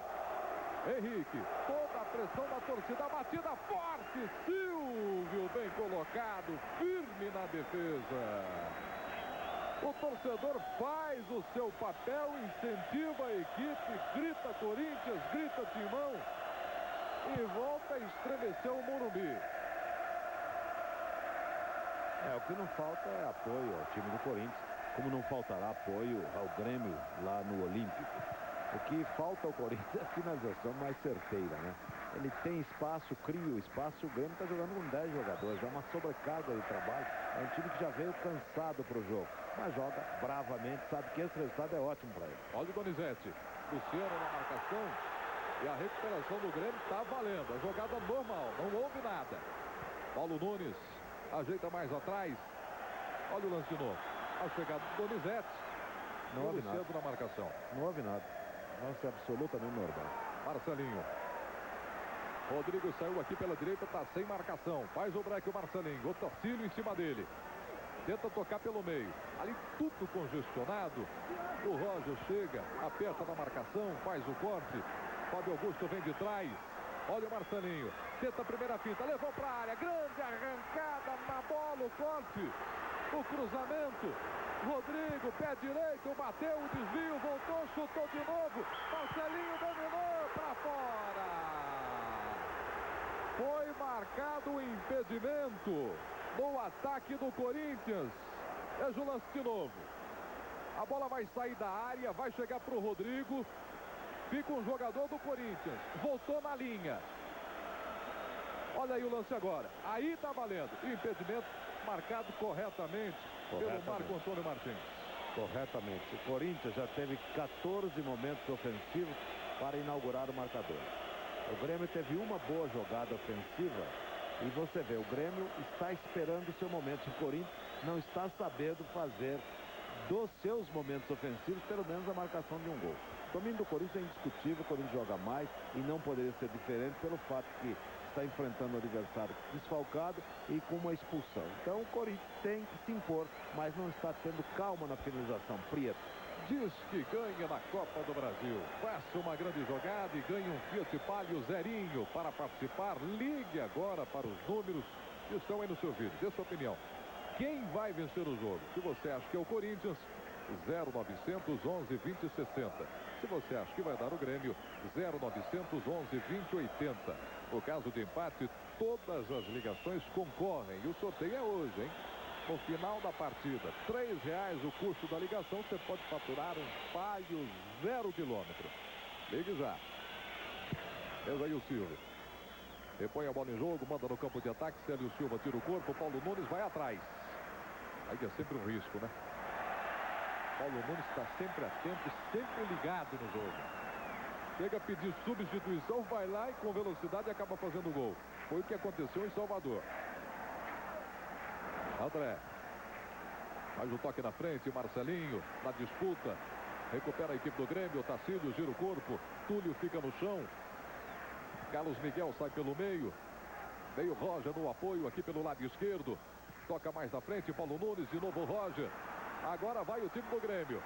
Henrique, toda a pressão da torcida, batida forte, Silvio bem colocado, firme na defesa. O torcedor faz o seu papel, incentiva a equipe, grita Corinthians, grita Timão e volta a estremecer o Morumbi. O que não falta é apoio ao time do Corinthians, como não faltará apoio ao Grêmio lá no Olímpico. O que falta ao Corinthians é a finalização mais certeira, né? Ele tem espaço, cria o espaço, o Grêmio está jogando com 10 jogadores, já uma sobrecarga de trabalho. É um time que já veio cansado para o jogo, mas joga bravamente, sabe que esse resultado é ótimo para ele. Olha o Donizete, Luciano na marcação e a recuperação do Grêmio está valendo. A jogada normal, não houve nada. Paulo Nunes ajeita mais atrás. Olha o lance novo. A chegada do Donizete. Não houve nada. Na marcação. Não houve nada. Lance absolutamente normal. Marcelinho. Rodrigo saiu aqui pela direita, está sem marcação. Faz o break o Marcelinho. O Torcílio em cima dele. Tenta tocar pelo meio. Ali tudo congestionado. O Roger chega, aperta na marcação, faz o corte. Fábio Augusto vem de trás. Olha o Marcelinho. Tenta a primeira fita, levou para a área. Grande arrancada na bola, o corte. O cruzamento. Rodrigo, pé direito, bateu o desvio, voltou, chutou de novo. Marcelinho dominou para fora. Foi marcado o impedimento no ataque do Corinthians. É o lance de novo. A bola vai sair da área, vai chegar para o Rodrigo. Fica um jogador do Corinthians. Voltou na linha. Olha aí o lance agora. Aí tá valendo. Impedimento marcado corretamente pelo Marco Antônio Martins. Corretamente. O Corinthians já teve 14 momentos ofensivos para inaugurar o marcador. O Grêmio teve uma boa jogada ofensiva e você vê, o Grêmio está esperando o seu momento. O Corinthians não está sabendo fazer dos seus momentos ofensivos, pelo menos a marcação de um gol. O domínio do Corinthians é indiscutível, o Corinthians joga mais e não poderia ser diferente pelo fato que está enfrentando o adversário desfalcado e com uma expulsão. Então o Corinthians tem que se impor, mas não está tendo calma na finalização. Prieto diz que ganha na Copa do Brasil. Faça uma grande jogada e ganha um Fiat Palio zerinho. Para participar, ligue agora para os números que estão aí no seu vídeo. Dê sua opinião. Quem vai vencer o jogo? Se você acha que é o Corinthians, 0900 11 20 60. Se você acha que vai dar o Grêmio, 0900 11 20 80. No caso de empate, todas as ligações concorrem. E o sorteio é hoje, hein? No final da partida, R$3 o custo da ligação, você pode faturar um Palio 0 quilômetro. Ligue já. Veja aí o Silvio. Repõe a bola em jogo, manda no campo de ataque. Célio Silva tira o corpo, Paulo Nunes vai atrás. Aí é sempre um risco, né? Paulo Nunes está sempre atento, sempre ligado no jogo. Chega a pedir substituição, vai lá e com velocidade acaba fazendo gol. Foi o que aconteceu em Salvador. André. Faz o toque na frente, Marcelinho na disputa. Recupera a equipe do Grêmio, Tacílio gira o corpo. Túlio fica no chão. Carlos Miguel sai pelo meio. Veio Roger no apoio aqui pelo lado esquerdo. Toca mais na frente, Paulo Nunes, de novo Roger. Agora vai o time do Grêmio.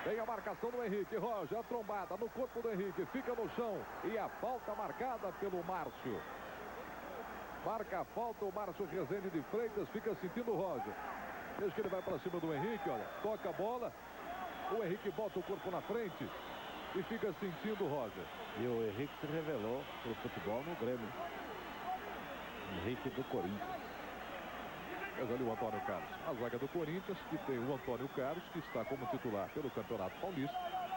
Vem a marcação do Henrique. Roger, a trombada no corpo do Henrique. Fica no chão. E a falta marcada pelo Márcio. Marca a falta o Márcio Rezende de Freitas. Fica sentindo o Roger. Desde que ele vai para cima do Henrique, olha. Toca a bola. O Henrique bota o corpo na frente. E fica sentindo o Roger. E o Henrique se revelou para o futebol no Grêmio. Henrique do Corinthians. Mas ali o Antônio Carlos. A zaga do Corinthians, que tem o Antônio Carlos, que está como titular pelo Campeonato Paulista,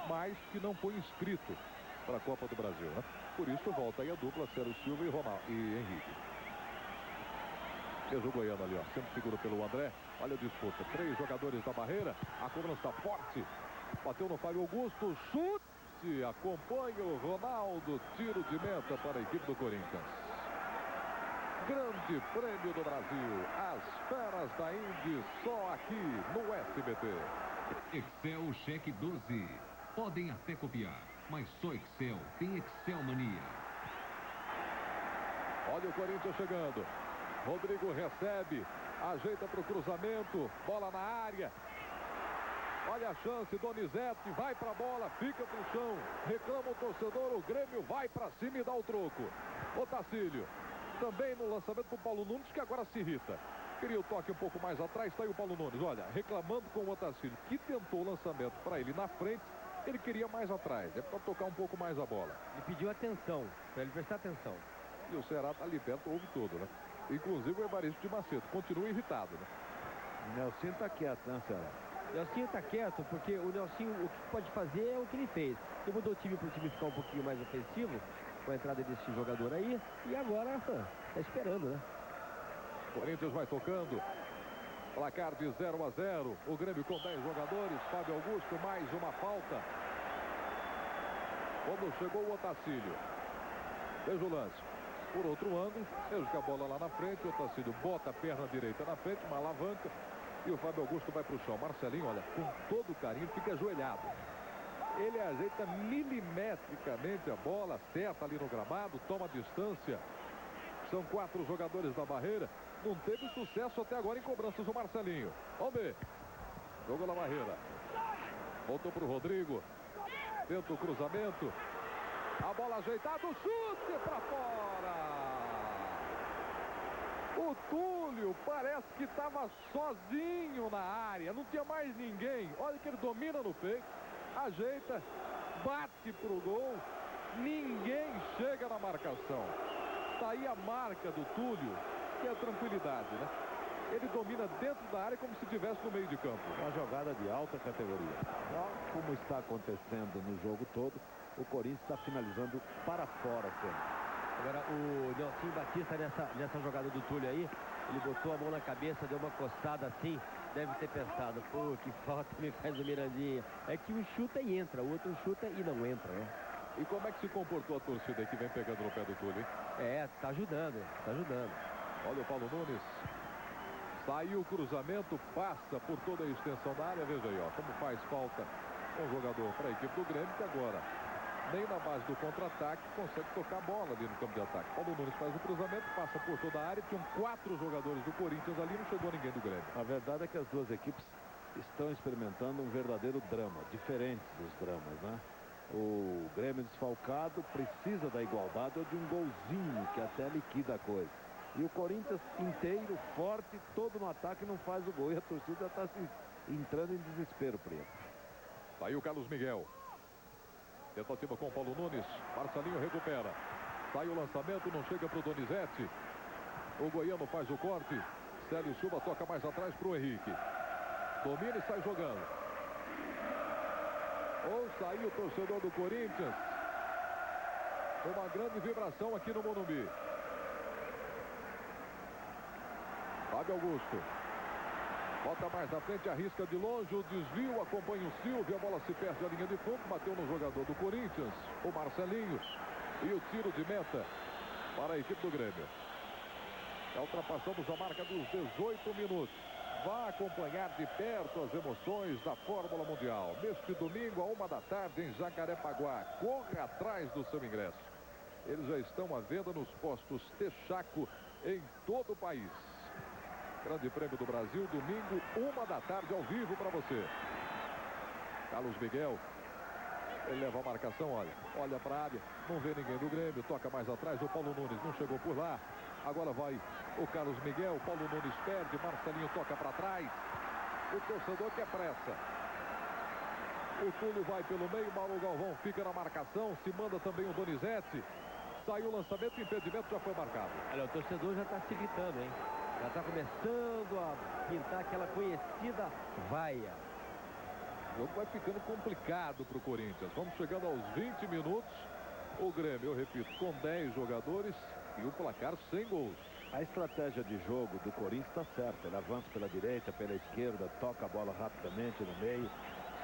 mas que não foi inscrito para a Copa do Brasil, né? Por isso volta aí a dupla Célio Silva e Ronaldo e Henrique. Fez o goiano ali, ó. Sempre seguro pelo André. Olha a disputa. 3 jogadores da barreira. A cobrança forte. Bateu no Fábio Augusto. Chute. Acompanha o Ronaldo. Tiro de meta para a equipe do Corinthians. Grande Prêmio do Brasil. As feras da Indy só aqui no SBT. Excel Cheque 12. Podem até copiar, mas só Excel tem Excel Mania. Olha o Corinthians chegando. Rodrigo recebe, ajeita para o cruzamento, bola na área. Olha a chance, Donizete vai para a bola, fica para o chão, reclama o torcedor, o Grêmio vai para cima e dá o troco. Otacílio, também no lançamento para o Paulo Nunes, que agora se irrita. Queria o toque um pouco mais atrás, está aí o Paulo Nunes, olha, reclamando com o Otacílio, que tentou o lançamento para ele na frente, ele queria mais atrás, é para tocar um pouco mais a bola. Ele pediu atenção, para ele prestar atenção. E o Ceará está ali perto, ouve tudo, né? Inclusive o Evaristo de Macedo, continua irritado, né? O Nelsinho está quieto, né, Ceará? O Nelsinho está quieto porque o Nelsinho, o que pode fazer é o que ele fez. Ele mudou o time para o time ficar um pouquinho mais ofensivo, com a entrada desse jogador aí, e agora está esperando, né? Corinthians vai tocando. Placar de 0-0. O Grêmio com 10 jogadores. Fábio Augusto, mais uma falta. Quando chegou o Otacílio. Veja o lance. Por outro ângulo, veja que a bola lá na frente. O Otacílio bota a perna direita na frente, uma alavanca. E o Fábio Augusto vai para o chão. Marcelinho, olha, com todo carinho, fica ajoelhado. Ele ajeita milimetricamente a bola, acerta ali no gramado, toma distância. São 4 jogadores da barreira. Não teve sucesso até agora em cobranças o Marcelinho. Vamos ver. Jogou na barreira. Voltou para o Rodrigo. Tenta o cruzamento. A bola ajeitada, o chute para fora. O Túlio parece que estava sozinho na área. Não tinha mais ninguém. Olha que ele domina no peito. Ajeita. Bate para o gol. Ninguém chega na marcação. Está aí a marca do Túlio, que é a tranquilidade, né? Ele domina dentro da área como se estivesse no meio de campo. Uma jogada de alta categoria. Como está acontecendo no jogo todo, o Corinthians está finalizando para fora sempre. Agora o Nelsinho Batista nessa jogada do Túlio aí, ele botou a mão na cabeça, deu uma costada assim, deve ter pensado, pô, que falta me faz o Mirandinha. É que um chuta e entra, o outro chuta e não entra, né? E como é que se comportou a torcida aí que vem pegando no pé do Túlio, hein? É, tá ajudando, tá ajudando. Olha o Paulo Nunes. Saiu o cruzamento, passa por toda a extensão da área. Veja aí, ó, como faz falta um jogador para a equipe do Grêmio, que agora, nem na base do contra-ataque, consegue tocar a bola ali no campo de ataque. Paulo Nunes faz o cruzamento, passa por toda a área. Tinham 4 jogadores do Corinthians ali, não chegou ninguém do Grêmio. A verdade é que as duas equipes estão experimentando um verdadeiro drama, diferente dos dramas, né? O Grêmio desfalcado precisa da igualdade ou de um golzinho que até liquida a coisa. E o Corinthians inteiro, forte, todo no ataque, não faz o gol. E a torcida está se entrando em desespero, Preto. Saiu o Carlos Miguel. Tentativa com o Paulo Nunes. Marcelinho recupera. Sai o lançamento, não chega para o Donizete. O goiano faz o corte. Célio Silva toca mais atrás para o Henrique. Domina e sai jogando. Ou saiu o torcedor do Corinthians. Uma grande vibração aqui no Morumbi. Fábio Augusto. Bota mais na frente, arrisca de longe, o desvio, acompanha o Silvio, a bola se perde a linha de fundo, bateu no jogador do Corinthians, o Marcelinho, e o tiro de meta para a equipe do Grêmio. Já ultrapassamos a marca dos 18 minutos. Vá acompanhar de perto as emoções da Fórmula Mundial. Neste domingo, à 1 da tarde, em Jacarepaguá. Corre atrás do seu ingresso. Eles já estão à venda nos postos Texaco em todo o país. Grande Prêmio do Brasil, domingo, 1 da tarde, ao vivo para você. Carlos Miguel. Ele leva a marcação, olha para a área, não vê ninguém do Grêmio, toca mais atrás, o Paulo Nunes não chegou por lá. Agora vai o Carlos Miguel, Paulo Nunes perde, Marcelinho toca para trás. O torcedor quer pressa. O Túlio vai pelo meio, Mauro Galvão fica na marcação, se manda também o Donizete. Saiu o lançamento, impedimento já foi marcado. Olha, o torcedor já está se irritando, hein? Já está começando a pintar aquela conhecida vaia. O jogo vai ficando complicado para o Corinthians. Vamos chegando aos 20 minutos. O Grêmio, eu repito, com 10 jogadores e o placar sem gols. A estratégia de jogo do Corinthians está certa. Ele avança pela direita, pela esquerda, toca a bola rapidamente no meio.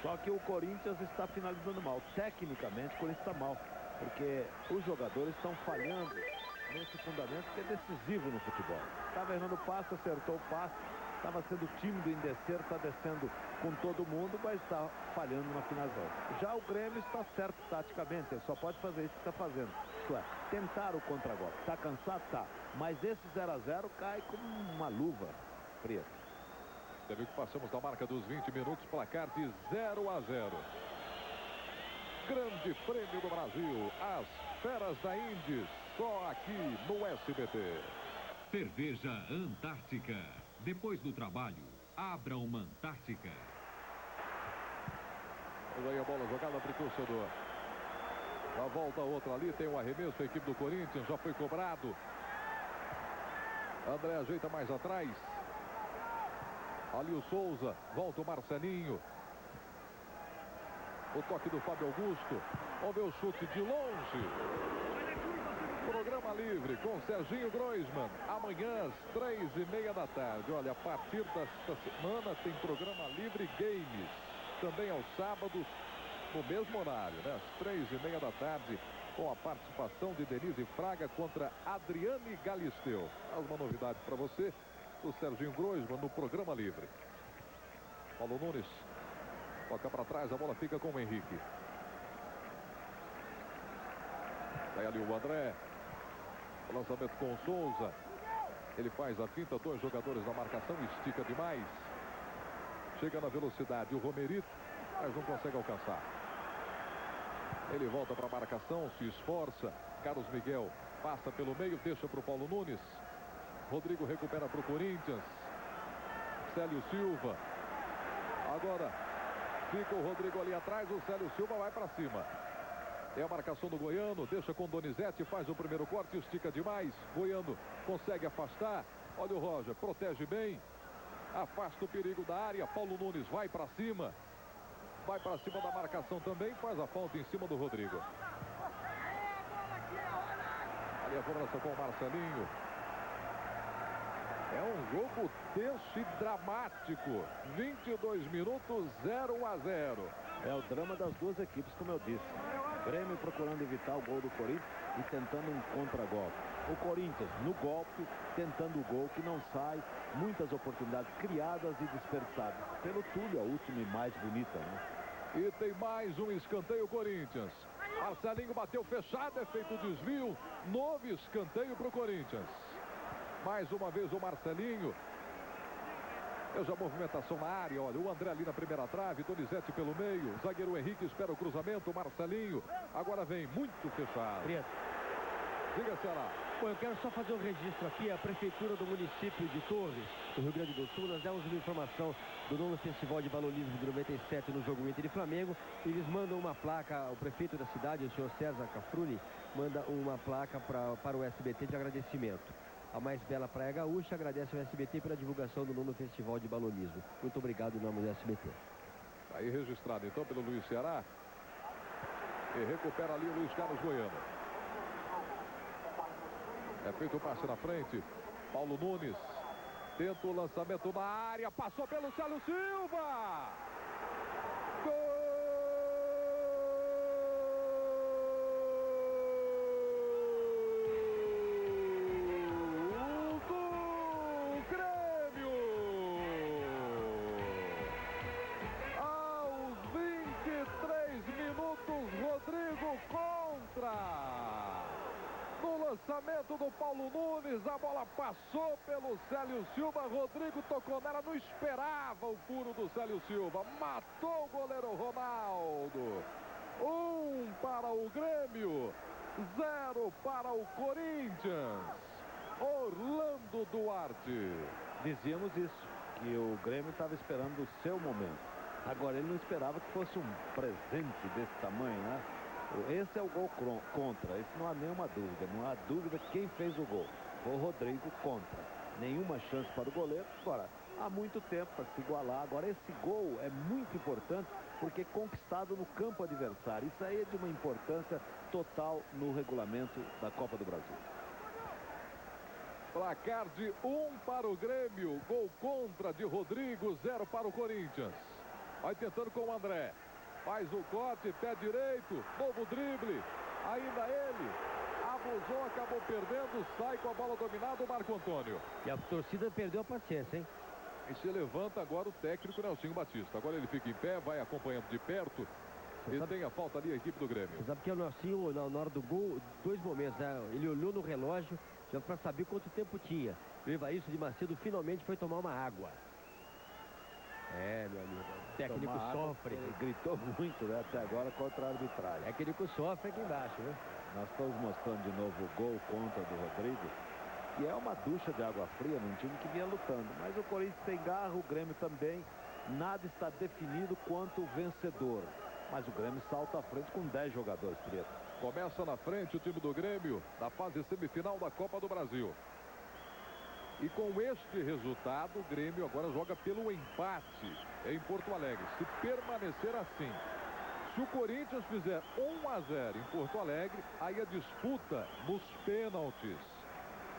Só que o Corinthians está finalizando mal. Tecnicamente, o Corinthians está mal. Porque os jogadores estão falhando nesse fundamento que é decisivo no futebol. Estava errando o passe, acertou o passe, estava sendo tímido em descer, está descendo com todo mundo, mas está falhando na finalização. Já o Grêmio está certo taticamente, ele só pode fazer isso que está fazendo. Isto é, tentar o contragolpe. Está cansado? Tá. Mas esse 0 a 0 cai como uma luva, Prieto. Você viu que passamos da marca dos 20 minutos, placar de 0 a 0. Grande Prêmio do Brasil, as Feras da Indy, só aqui no SBT. Cerveja Antártica. Depois do trabalho, abra uma Antártica. Olha aí a bola jogada para o torcedor. A volta outra ali, tem o arremesso, a equipe do Corinthians já foi cobrado. André ajeita mais atrás. Ali o Souza, volta o Marcelinho. O toque do Fábio Augusto. Vamos ver o chute de longe. Programa livre com Serginho Groisman. Amanhã às 3h30 da tarde. Olha, a partir desta semana tem programa livre games. Também aos sábados, no mesmo horário, né? Às 3h30 da tarde, com a participação de Denise Fraga contra Adriane Galisteu. Mais uma novidade para você, do Serginho Groisman no programa livre. Paulo Nunes toca para trás, a bola fica com o Henrique. Vai ali o André. O lançamento com o Souza. Ele faz a finta, dois jogadores na marcação, estica demais. Chega na velocidade o Romerito, mas não consegue alcançar. Ele volta para a marcação, se esforça. Carlos Miguel passa pelo meio, deixa para o Paulo Nunes. Rodrigo recupera para o Corinthians. Célio Silva. Agora fica o Rodrigo ali atrás, o Célio Silva vai para cima. É a marcação do Goiano, deixa com Donizete, faz o primeiro corte, estica demais. Goiano consegue afastar. Olha o Roger, protege bem. Afasta o perigo da área. Paulo Nunes vai para cima. Vai para cima da marcação também, faz a falta em cima do Rodrigo. Ali a cobrança com o Marcelinho. É um jogo tenso e dramático. 22 minutos, 0 a 0. É o drama das duas equipes, como eu disse. Grêmio procurando evitar o gol do Corinthians e tentando um contragolpe. O Corinthians no golpe, tentando o gol que não sai. Muitas oportunidades criadas e desperdiçadas. Pelo Túlio, a última e mais bonita, né? E tem mais um escanteio Corinthians. Marcelinho bateu fechado, é feito o desvio. Novo escanteio para o Corinthians. Mais uma vez o Marcelinho. Veja a movimentação na área, olha, o André ali na primeira trave, Donizete pelo meio, zagueiro Henrique espera o cruzamento, Marcelinho, agora vem muito fechado. Prieto. Diga, Ceará. Bom, eu quero só fazer um registro aqui, a prefeitura do município de Torres, do Rio Grande do Sul, nós demos uma informação do nono Festival de Balonismo de 97 no jogo Inter e Flamengo, eles mandam uma placa, o prefeito da cidade, o senhor César Cafruni, manda uma placa para o SBT de agradecimento. A mais bela Praia Gaúcha agradece ao SBT pela divulgação do nono Festival de Balonismo. Muito obrigado em nome do SBT. Aí registrado então pelo Luiz Ceará. E recupera ali o Luiz Carlos Goiano. É feito o passe na frente. Paulo Nunes tenta o lançamento na área. Passou pelo Célio Silva. Gol! Lançamento do Paulo Nunes, a bola passou pelo Célio Silva, Rodrigo tocou nela, não esperava o furo do Célio Silva, matou o goleiro Ronaldo. 1 para o Grêmio, 0 para o Corinthians. Orlando Duarte. Dizíamos isso, que o Grêmio estava esperando o seu momento. Agora ele não esperava que fosse um presente desse tamanho, né? Esse é o gol contra, isso não há nenhuma dúvida, não há dúvida quem fez o gol. Foi o Rodrigo contra. Nenhuma chance para o goleiro. Agora, há muito tempo para se igualar. Agora, esse gol é muito importante porque é conquistado no campo adversário. Isso aí é de uma importância total no regulamento da Copa do Brasil. Placar de 1 para o Grêmio, gol contra de Rodrigo, 0 para o Corinthians. Vai tentando com o André. Faz o corte, pé direito, novo drible, ainda ele, abusou, acabou perdendo, sai com a bola dominada o Marco Antônio. E a torcida perdeu a paciência, hein? E se levanta agora o técnico Nelsinho Batista. Agora ele fica em pé, vai acompanhando de perto. E tem a falta ali a equipe do Grêmio. Você sabe que o Nelsinho, na hora do gol, 2 momentos, né? Ele olhou no relógio já para saber quanto tempo tinha. O Evaísto de Macedo finalmente foi tomar uma água. É, meu amigo, o técnico sofre. Ele gritou muito, né, até agora contra a arbitragem. O técnico sofre aqui embaixo, né? Nós estamos mostrando de novo o gol contra do Rodrigo, que é uma ducha de água fria num time que vinha lutando. Mas o Corinthians tem garra, o Grêmio também. Nada está definido quanto o vencedor. Mas o Grêmio salta à frente com 10 jogadores, Preto. Começa na frente o time do Grêmio, na fase semifinal da Copa do Brasil. E com este resultado, o Grêmio agora joga pelo empate em Porto Alegre. Se permanecer assim, se o Corinthians fizer 1-0 em Porto Alegre, aí a disputa nos pênaltis.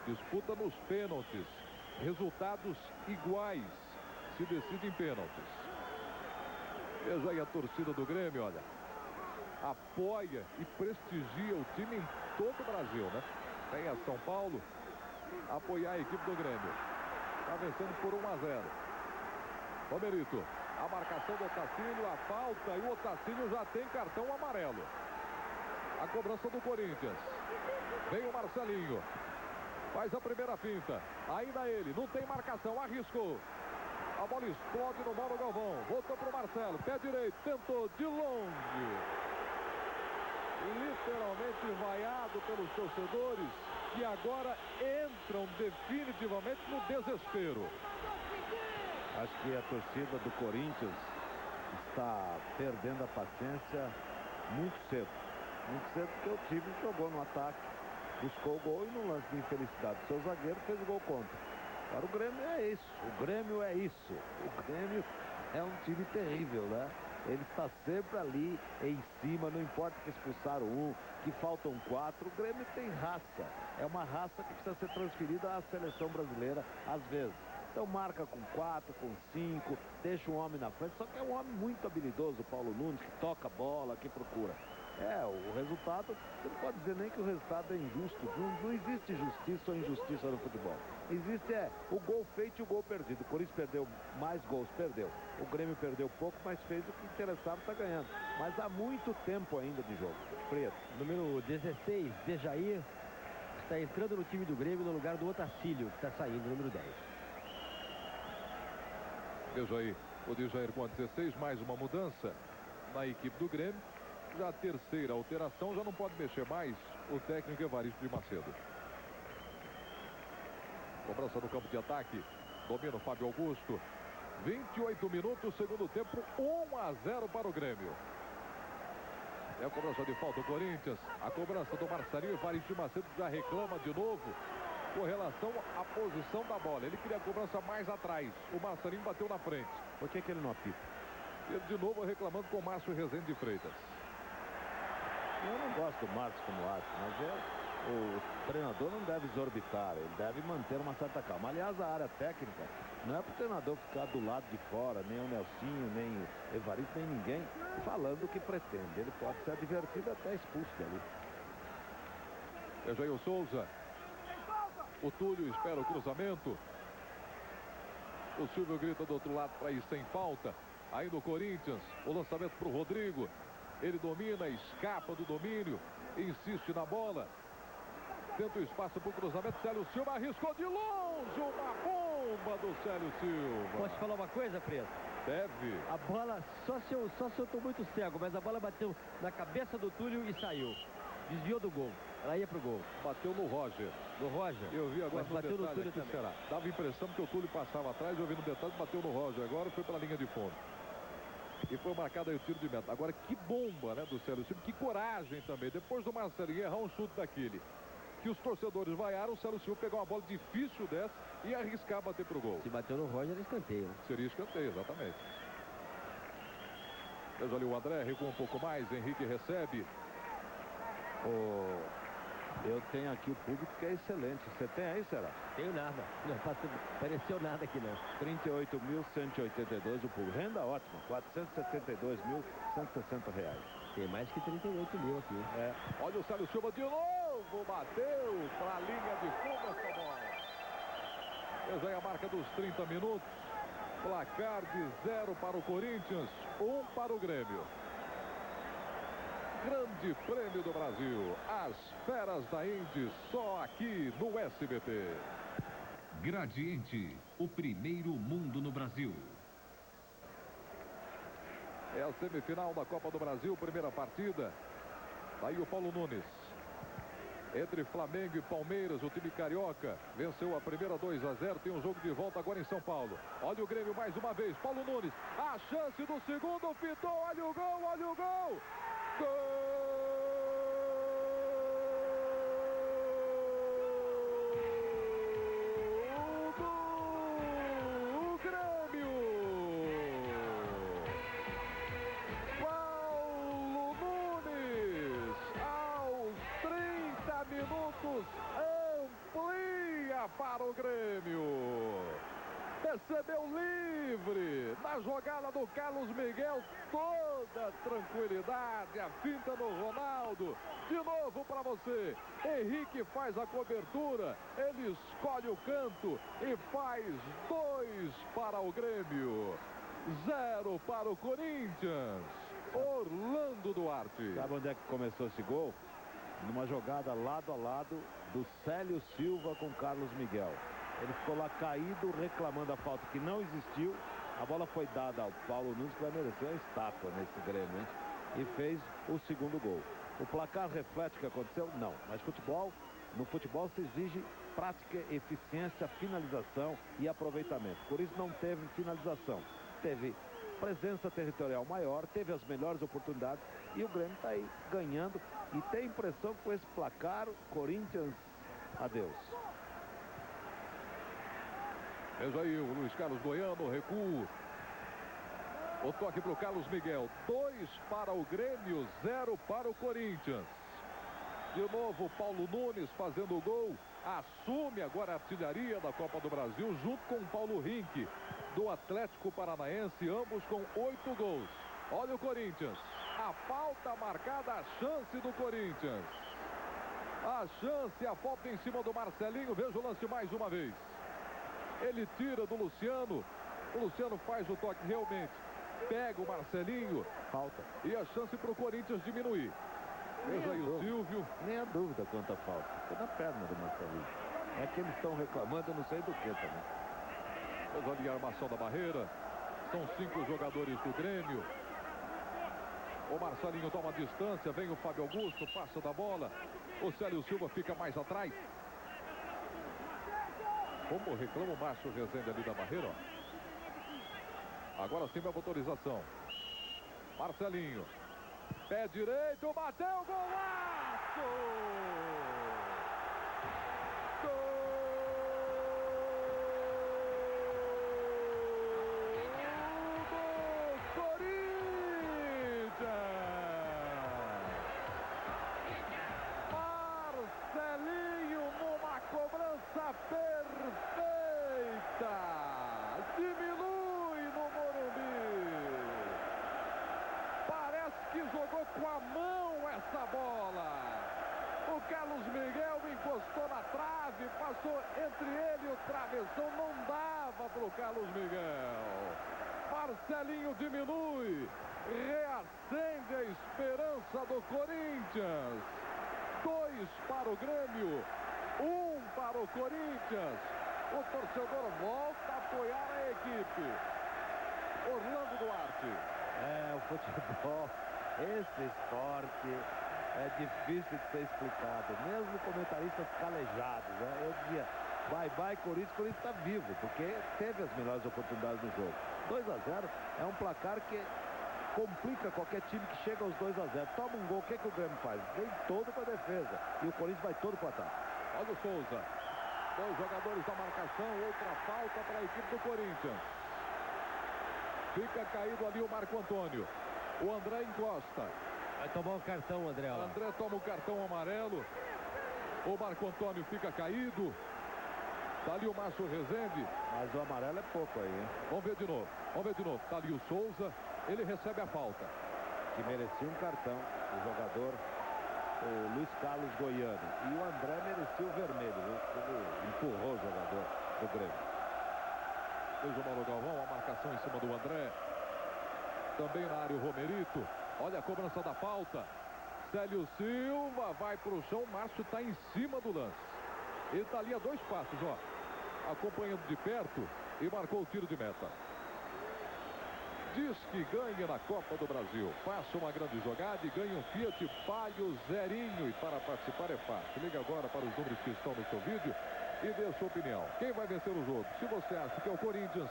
Disputa nos pênaltis. Resultados iguais se decide em pênaltis. Veja aí a torcida do Grêmio, olha. Apoia e prestigia o time em todo o Brasil, né? Vem a São Paulo apoiar a equipe do Grêmio. Está vencendo por 1-0. Romerito, a marcação do Otacílio, a falta, e o Otacílio já tem cartão amarelo. A cobrança do Corinthians. Vem o Marcelinho. Faz a primeira finta. Ainda ele, não tem marcação, arriscou. A bola explode no Mauro Galvão. Voltou para o Marcelo, pé direito, tentou de longe. Literalmente vaiado pelos torcedores, que agora entram definitivamente no desespero. Acho que a torcida do Corinthians está perdendo a paciência muito cedo. Muito cedo, porque o time jogou no ataque, buscou o gol e no lance de infelicidade seu zagueiro fez o gol contra. Agora o Grêmio é isso. O Grêmio é isso. O Grêmio é um time terrível, né? Ele está sempre ali em cima, não importa que expulsaram um, que faltam 4. O Grêmio tem raça. É uma raça que precisa ser transferida à seleção brasileira às vezes. Então marca com 4, com 5, deixa um homem na frente. Só que é um homem muito habilidoso, o Paulo Nunes, que toca a bola, que procura. O resultado, você não pode dizer nem que o resultado é injusto. Não existe justiça ou injustiça no futebol. Existe o gol feito e o gol perdido. O Corinthians perdeu mais gols, perdeu. O Grêmio perdeu pouco, mas fez o que interessava, está ganhando. Mas há muito tempo ainda de jogo. Preto. Número 16, Dejair, está entrando no time do Grêmio no lugar do Otacílio, que está saindo, número 10. Veja aí, o Dejair com a 16, mais uma mudança na equipe do Grêmio. Já a terceira alteração, já não pode mexer mais o técnico Evaísto de Macedo. Cobrança no campo de ataque. Domina o Fábio Augusto. 28 minutos, segundo tempo, 1-0 para o Grêmio. É a cobrança de falta do Corinthians. A cobrança do Marcelinho. Evaísto de Macedo já reclama de novo com relação à posição da bola. Ele queria a cobrança mais atrás. O Marcelinho bateu na frente. Por que ele não apita? Ele de novo reclamando com o Márcio Rezende de Freitas. Eu não gosto do Márcio como árbitro, mas o treinador não deve exorbitar, ele deve manter uma certa calma. Aliás, a área técnica não é para o treinador ficar do lado de fora, nem o Nelsinho, nem o Evaísto, nem ninguém, falando o que pretende. Ele pode ser advertido até expulso dali. Veja aí o Souza. O Túlio espera o cruzamento. O Silvio grita do outro lado para ir sem falta. Ainda o Corinthians, o lançamento para o Rodrigo. Ele domina, escapa do domínio, insiste na bola. Tenta o espaço para o cruzamento. Célio Silva arriscou de longe. Uma bomba do Célio Silva. Posso falar uma coisa, Preto? Deve. A bola, só se eu estou muito cego, mas a bola bateu na cabeça do Túlio e saiu. Desviou do gol. Ela ia pro gol. Bateu no Roger. No Roger? Eu vi agora no bateu detalhe no Túlio aqui, também. será? Dava a impressão que o Túlio passava atrás. Eu vi no detalhe, bateu no Roger. Agora foi pela linha de fundo. E foi marcado aí o tiro de meta. Agora que bomba, né, do Célio Silva. Que coragem também. Depois do Marcelinho errar um chute daquele que os torcedores vaiaram, o Célio Silva pegar uma bola difícil dessa e arriscar bater pro gol. Se bateu no Roger, era escanteio. Seria escanteio, exatamente. Veja ali o André, recua um pouco mais. Henrique recebe. Eu tenho aqui o público que é excelente. Você tem aí, será? Tenho nada. Não apareceu nada aqui, não. 38.182 o público. Renda ótima. R$ 472.160. Tem mais que 38 mil aqui. Olha o Célio Silva de novo. novo, bateu para a linha de fundo essa bola. Veja aí a marca dos 30 minutos. Placar de 0 para o Corinthians, 1 para o Grêmio. Grande Prêmio do Brasil. As feras da Indy, só aqui no SBT. Gradiente, o primeiro mundo no Brasil. É a semifinal da Copa do Brasil, primeira partida. Aí o Paulo Nunes. Entre Flamengo e Palmeiras, o time carioca venceu a primeira 2-0. Tem um jogo de volta agora em São Paulo. Olha o Grêmio mais uma vez. Paulo Nunes, a chance do segundo, pitou. Olha o gol, olha o gol. Gol! Amplia para o Grêmio. Recebeu livre na jogada do Carlos Miguel. Toda tranquilidade. A finta do Ronaldo. De novo para você. Henrique faz a cobertura. Ele escolhe o canto e faz 2 para o Grêmio. 0 para o Corinthians. Orlando Duarte. Sabe onde é que começou esse gol? Numa jogada lado a lado do Célio Silva com Carlos Miguel. Ele ficou lá caído, reclamando a falta que não existiu. A bola foi dada ao Paulo Nunes, que vai merecer uma estátua nesse Grêmio, hein? E fez o segundo gol. O placar reflete o que aconteceu? Não. Mas no futebol se exige prática, eficiência, finalização e aproveitamento. Por isso não teve finalização. Teve presença territorial maior, teve as melhores oportunidades e o Grêmio está aí ganhando. E tem a impressão que com esse placar, Corinthians, adeus. Veja aí o Luiz Carlos Goiano, recuo. O toque para o Carlos Miguel. 2 para o Grêmio, 0 para o Corinthians. De novo, Paulo Nunes fazendo o gol. Assume agora a artilharia da Copa do Brasil, junto com o Paulo Rink, do Atlético Paranaense, ambos com 8 gols. Olha o Corinthians. A falta marcada, a chance do Corinthians. A chance, a falta em cima do Marcelinho. Veja o lance mais uma vez. Ele tira do Luciano. O Luciano faz o toque realmente. Pega o Marcelinho. Falta. E a chance para o Corinthians diminuir. Veja aí o Silvio. Nem a dúvida quanto a falta. Foi na perna do Marcelinho. É que eles estão reclamando, eu não sei do que também. Veja ali a armação da barreira. São 5 jogadores do Grêmio. O Marcelinho toma a distância, vem o Fábio Augusto, passa da bola. O Célio Silva fica mais atrás. Como reclama o Márcio Rezende ali da barreira, ó. Agora sim vai a autorização. Marcelinho. Pé direito, bateu, golaço! Perfeita! Diminui no Morumbi. Parece que jogou com a mão essa bola. O Carlos Miguel encostou na trave, passou entre ele e o travessão, não dava para o Carlos Miguel. Marcelinho diminui, reacende a esperança do Corinthians. 2 para o Grêmio. 1 para o Corinthians. O torcedor volta a apoiar a equipe. Orlando Duarte. O futebol, esse esporte é difícil de ser explicado. Mesmo comentaristas calejados, né? Eu dizia, vai Corinthians está vivo, porque teve as melhores oportunidades do jogo. 2-0 é um placar que complica qualquer time que chega aos 2-0. Toma um gol, o que o Grêmio faz? Vem todo para a defesa. E o Corinthians vai todo para o ataque. Olha o Souza. 2 jogadores da marcação, outra falta para a equipe do Corinthians. Fica caído ali o Marco Antônio. O André encosta. Vai tomar um cartão, André. O André toma o cartão amarelo. O Marco Antônio fica caído. Tá ali o Márcio Rezende. Mas o amarelo é pouco aí, hein? Vamos ver de novo. Vamos ver de novo. Tá ali o Souza. Ele recebe a falta. Que merecia um cartão. O jogador o Luiz Carlos Goiano. E o André merecia o vermelho, viu? Ele empurrou o jogador do Grêmio. Fez o Mauro Galvão, a marcação em cima do André. Também na área o Romerito. Olha a cobrança da falta. Célio Silva vai para o chão. Márcio está em cima do lance. Ele está ali a 2 passos, ó. Acompanhando de perto e marcou o tiro de meta. Diz que ganha na Copa do Brasil. Faça uma grande jogada e ganha um Fiat Palio zerinho. E para participar é fácil. Liga agora para os números que estão no seu vídeo e dê a sua opinião. Quem vai vencer o jogo? Se você acha que é o Corinthians,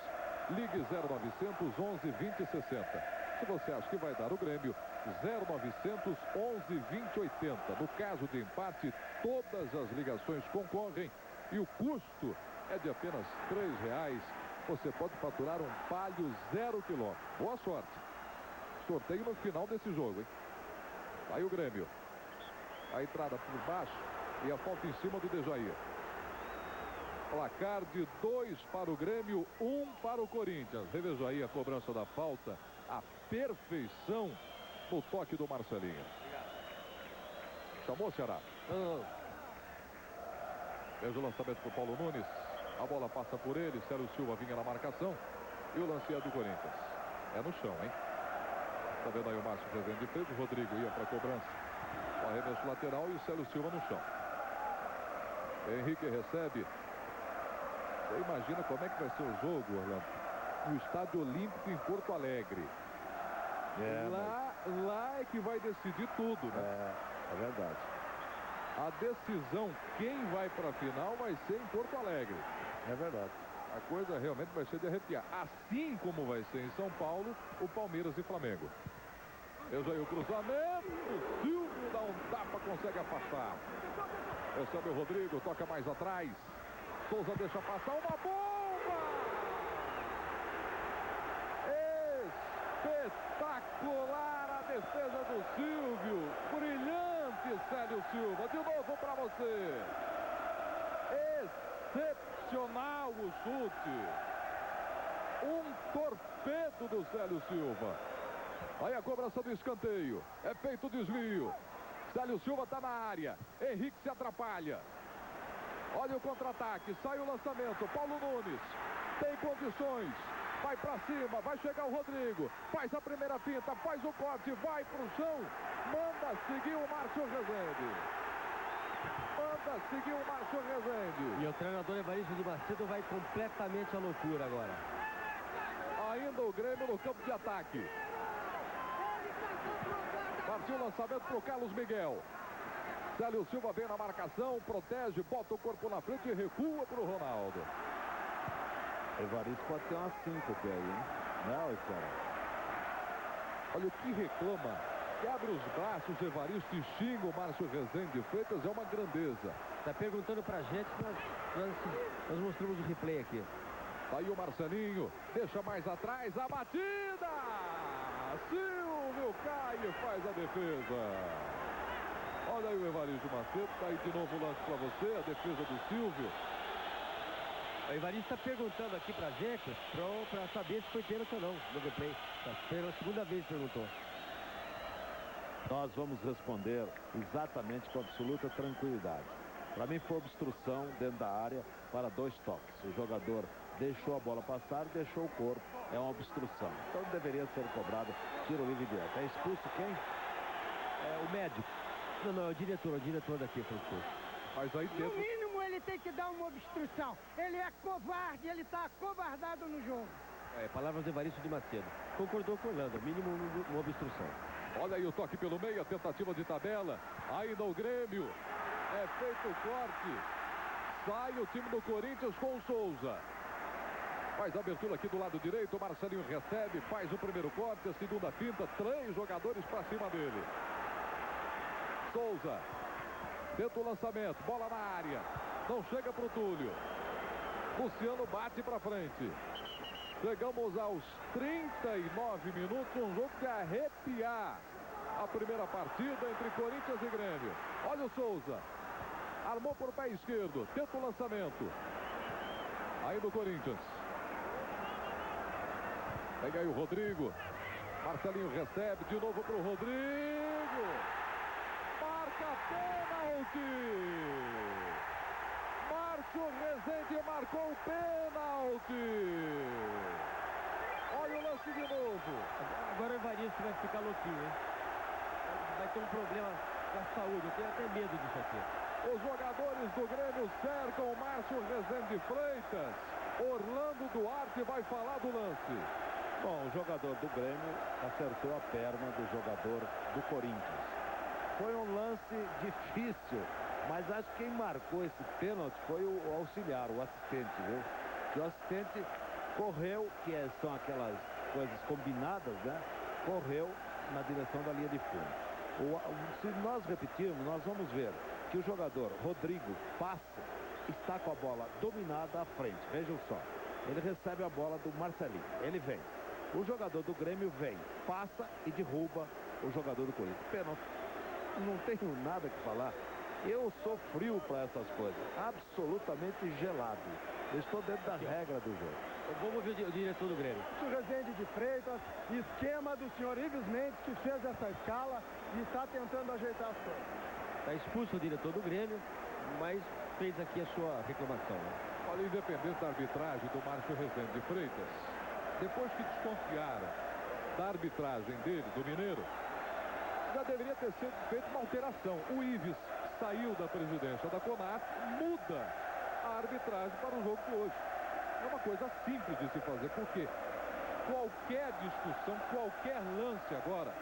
ligue 0900 11 20 60. Se você acha que vai dar o Grêmio, 0900 11 20 80. No caso de empate, todas as ligações concorrem e o custo é de apenas R$3. Você pode faturar um Palio 0 km. Boa sorte. Sorteio no final desse jogo, hein? Aí o Grêmio. A entrada por baixo e a falta em cima do Dejair. Placar de 2 para o Grêmio, 1 para o Corinthians. Reveja aí a cobrança da falta. A perfeição no toque do Marcelinho. Chamou o Ceará. Veja o lançamento para o Paulo Nunes. A bola passa por ele. Célio Silva vinha na marcação. E o lance é do Corinthians. É no chão, hein? Tá vendo aí o Márcio Rezende fez. O Rodrigo ia para a cobrança. O arremesso lateral e o Célio Silva no chão. Henrique recebe. Você imagina como é que vai ser o jogo, Orlando? No Estádio Olímpico em Porto Alegre. Lá é que vai decidir tudo, né? É verdade. A decisão, quem vai para a final, vai ser em Porto Alegre. É verdade. A coisa realmente vai ser de arrepiar. Assim como vai ser em São Paulo, o Palmeiras e Flamengo. Veja aí o cruzamento. O Silvio dá um tapa, consegue afastar. Recebe o Rodrigo, toca mais atrás. Souza deixa passar uma bomba! Espetacular a defesa do Silvio. Brilhante, Célio Silva. De novo para você. Excepcional o chute. Um torpedo do Célio Silva. Aí a cobrança do escanteio. É feito o desvio. Célio Silva está na área. Henrique se atrapalha. Olha o contra-ataque. Sai o lançamento. Paulo Nunes. Tem condições. Vai para cima. Vai chegar o Rodrigo. Faz a primeira pinta. Faz o corte. Vai para o chão. Manda seguir o Márcio Rezende. Manda seguir o Márcio Rezende. E o treinador Evaristo de Macedo vai completamente à loucura agora. Ainda o Grêmio no campo de ataque. Partiu o lançamento para o Carlos Miguel. Célio Silva vem na marcação, protege, bota o corpo na frente e recua para o Ronaldo. Evaristo pode ter uma síncope aí, hein? Não, cara. Olha o que reclama. Que abre os braços, Evaristo, e xinga o Márcio Rezende Freitas. É uma grandeza. Tá perguntando pra gente, nós mostramos o replay aqui. Aí o Marcelinho, deixa mais atrás, a batida! Silvio cai e faz a defesa. Olha aí o Evaristo Macedo, tá aí de novo o lance para você, a defesa do Silvio. O Evaristo está perguntando aqui pra gente, pra saber se foi pênalti ou não no replay. Pela segunda vez perguntou. Nós vamos responder exatamente com absoluta tranquilidade. Para mim foi obstrução dentro da área para 2 toques. O jogador deixou a bola passar, deixou o corpo. É uma obstrução. Então deveria ser cobrado tiro livre direto. É expulso quem? É o médico. Não, é o diretor daqui foi expulso. Mas aí dentro... No mínimo ele tem que dar uma obstrução. Ele é covarde, ele está acovardado no jogo. Palavras do Evaristo de Macedo. Concordou com o Orlando, mínimo uma obstrução. Olha aí o toque pelo meio, a tentativa de tabela. Ainda o Grêmio. É feito o corte. Sai o time do Corinthians com o Souza. Faz a abertura aqui do lado direito. O Marcelinho recebe, faz o primeiro corte, a segunda finta. 3 jogadores para cima dele. Souza. Tenta o lançamento. Bola na área. Não chega para o Túlio. Luciano bate para frente. Chegamos aos 39 minutos. Um jogo de arrepiar. A primeira partida entre Corinthians e Grêmio. Olha o Souza. Armou por pé esquerdo. Tenta o lançamento. Aí do Corinthians. Pega aí o Rodrigo. Marcelinho recebe de novo para o Rodrigo. Marca pênalti! Márcio Rezende marcou o pênalti! Olha o lance de novo. Agora o Evaristo vai ficar louquinho, hein? Vai ter um problema com a saúde. Eu tenho até medo disso aqui. Os jogadores do Grêmio cercam o Márcio Rezende Freitas. Orlando Duarte vai falar do lance. Bom, o jogador do Grêmio acertou a perna do jogador do Corinthians. Foi um lance difícil, mas acho que quem marcou esse pênalti foi o auxiliar, o assistente, viu? Que o assistente correu, são aquelas coisas combinadas, né? Correu na direção da linha de fundo. Se nós repetirmos, nós vamos ver que o jogador Rodrigo passa, está com a bola dominada à frente. Vejam só, ele recebe a bola do Marcelinho, ele vem. O jogador do Grêmio vem, passa e derruba o jogador do Corinthians. Pênalti. Não tenho nada que falar. Eu sou frio para essas coisas, absolutamente gelado. Eu estou dentro da regra do jogo. Vamos ver o diretor do Grêmio. O Rezende de Freitas, esquema do senhor Ives Mendes, que fez essa escala e está tentando ajeitar as coisas. Está expulso o diretor do Grêmio, mas fez aqui a sua reclamação, né? Olha, independente da arbitragem do Márcio Rezende de Freitas, depois que desconfiaram da arbitragem dele, do Mineiro, já deveria ter sido feita uma alteração. O Ives saiu da presidência da CONAF, muda a arbitragem para o jogo de hoje. É uma coisa simples de se fazer, porque qualquer discussão, qualquer lance agora,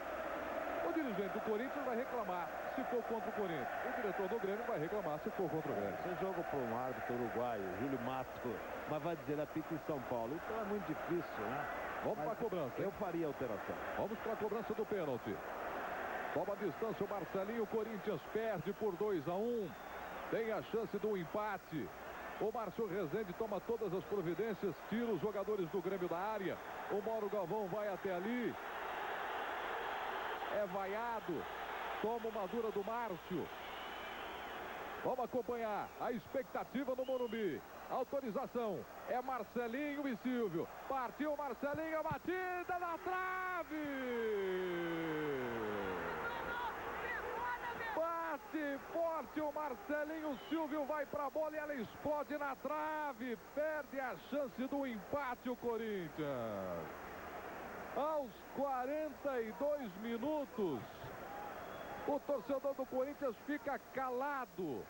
o dirigente do Corinthians vai reclamar se for contra o Corinthians. O diretor do Grêmio vai reclamar se for contra o Grêmio. Você joga para um árbitro uruguaio, Júlio Mato, mas vai dizer apita em São Paulo. Então é muito difícil, né? Vamos para a cobrança. Eu faria alteração. Vamos para a cobrança do pênalti. Toma a distância o Marcelinho. O Corinthians perde por 2-1. Tem a chance do empate. O Márcio Rezende toma todas as providências, tira os jogadores do Grêmio da área. O Mauro Galvão vai até ali. É vaiado. Toma uma dura do Márcio. Vamos acompanhar a expectativa no Morumbi. Autorização. É Marcelinho e Silvio. Partiu Marcelinho, a batida na trave. Bate forte o Marcelinho. Silvio vai para a bola e ela explode na trave. Perde a chance do empate o Corinthians. Aos 42 minutos, o torcedor do Corinthians fica calado.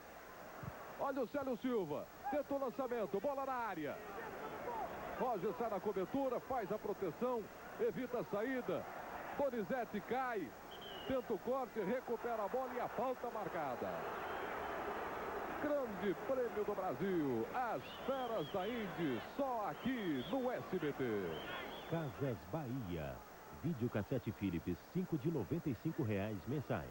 Olha o Célio Silva. Tenta o lançamento. Bola na área. Roger sai na cobertura, faz a proteção, evita a saída. Donizete cai. Tenta o corte, recupera a bola e a falta marcada. Grande Prêmio do Brasil. As feras da Indy, só aqui no SBT. Casas Bahia. Videocassete Philips, 5 de R$ 95 mensais.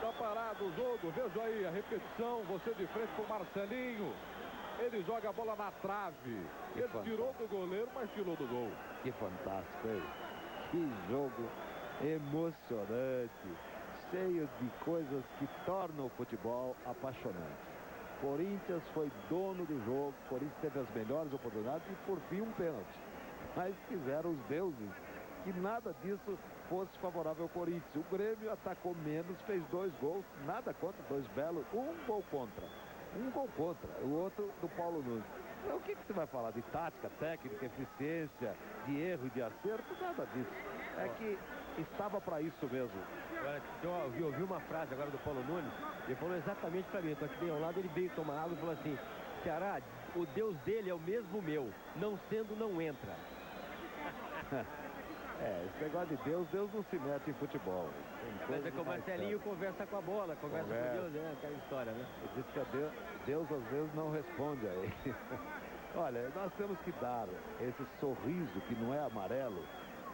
Tá parado o jogo, veja aí a repetição, você de frente com o Marcelinho. Ele joga a bola na trave. Ele tirou do goleiro, mas tirou do gol. Que fantástico, hein? Que jogo emocionante, cheio de coisas que tornam o futebol apaixonante. Corinthians foi dono do jogo, Corinthians teve as melhores oportunidades e por fim um pênalti. Mas fizeram os deuses que nada disso fosse favorável ao Corinthians. O Grêmio atacou menos, fez 2 gols, nada contra, 2 belos, um gol contra. Um gol contra, o outro do Paulo Nunes. Então, o que você vai falar de tática, técnica, eficiência, de erro e de acerto? Nada disso. É que estava para isso mesmo. Eu ouvi uma frase agora do Paulo Nunes, ele falou exatamente para mim, eu tô aqui bem ao lado, ele veio tomar água e falou assim: Ceará, o Deus dele é o mesmo meu, não sendo, não entra. Esse negócio de Deus não se mete em futebol. Mas é que o Marcelinho conversa com a bola, conversa com Deus, né? Aquela história, né? Ele diz que Deus às vezes não responde a ele. Olha, nós temos que dar esse sorriso que não é amarelo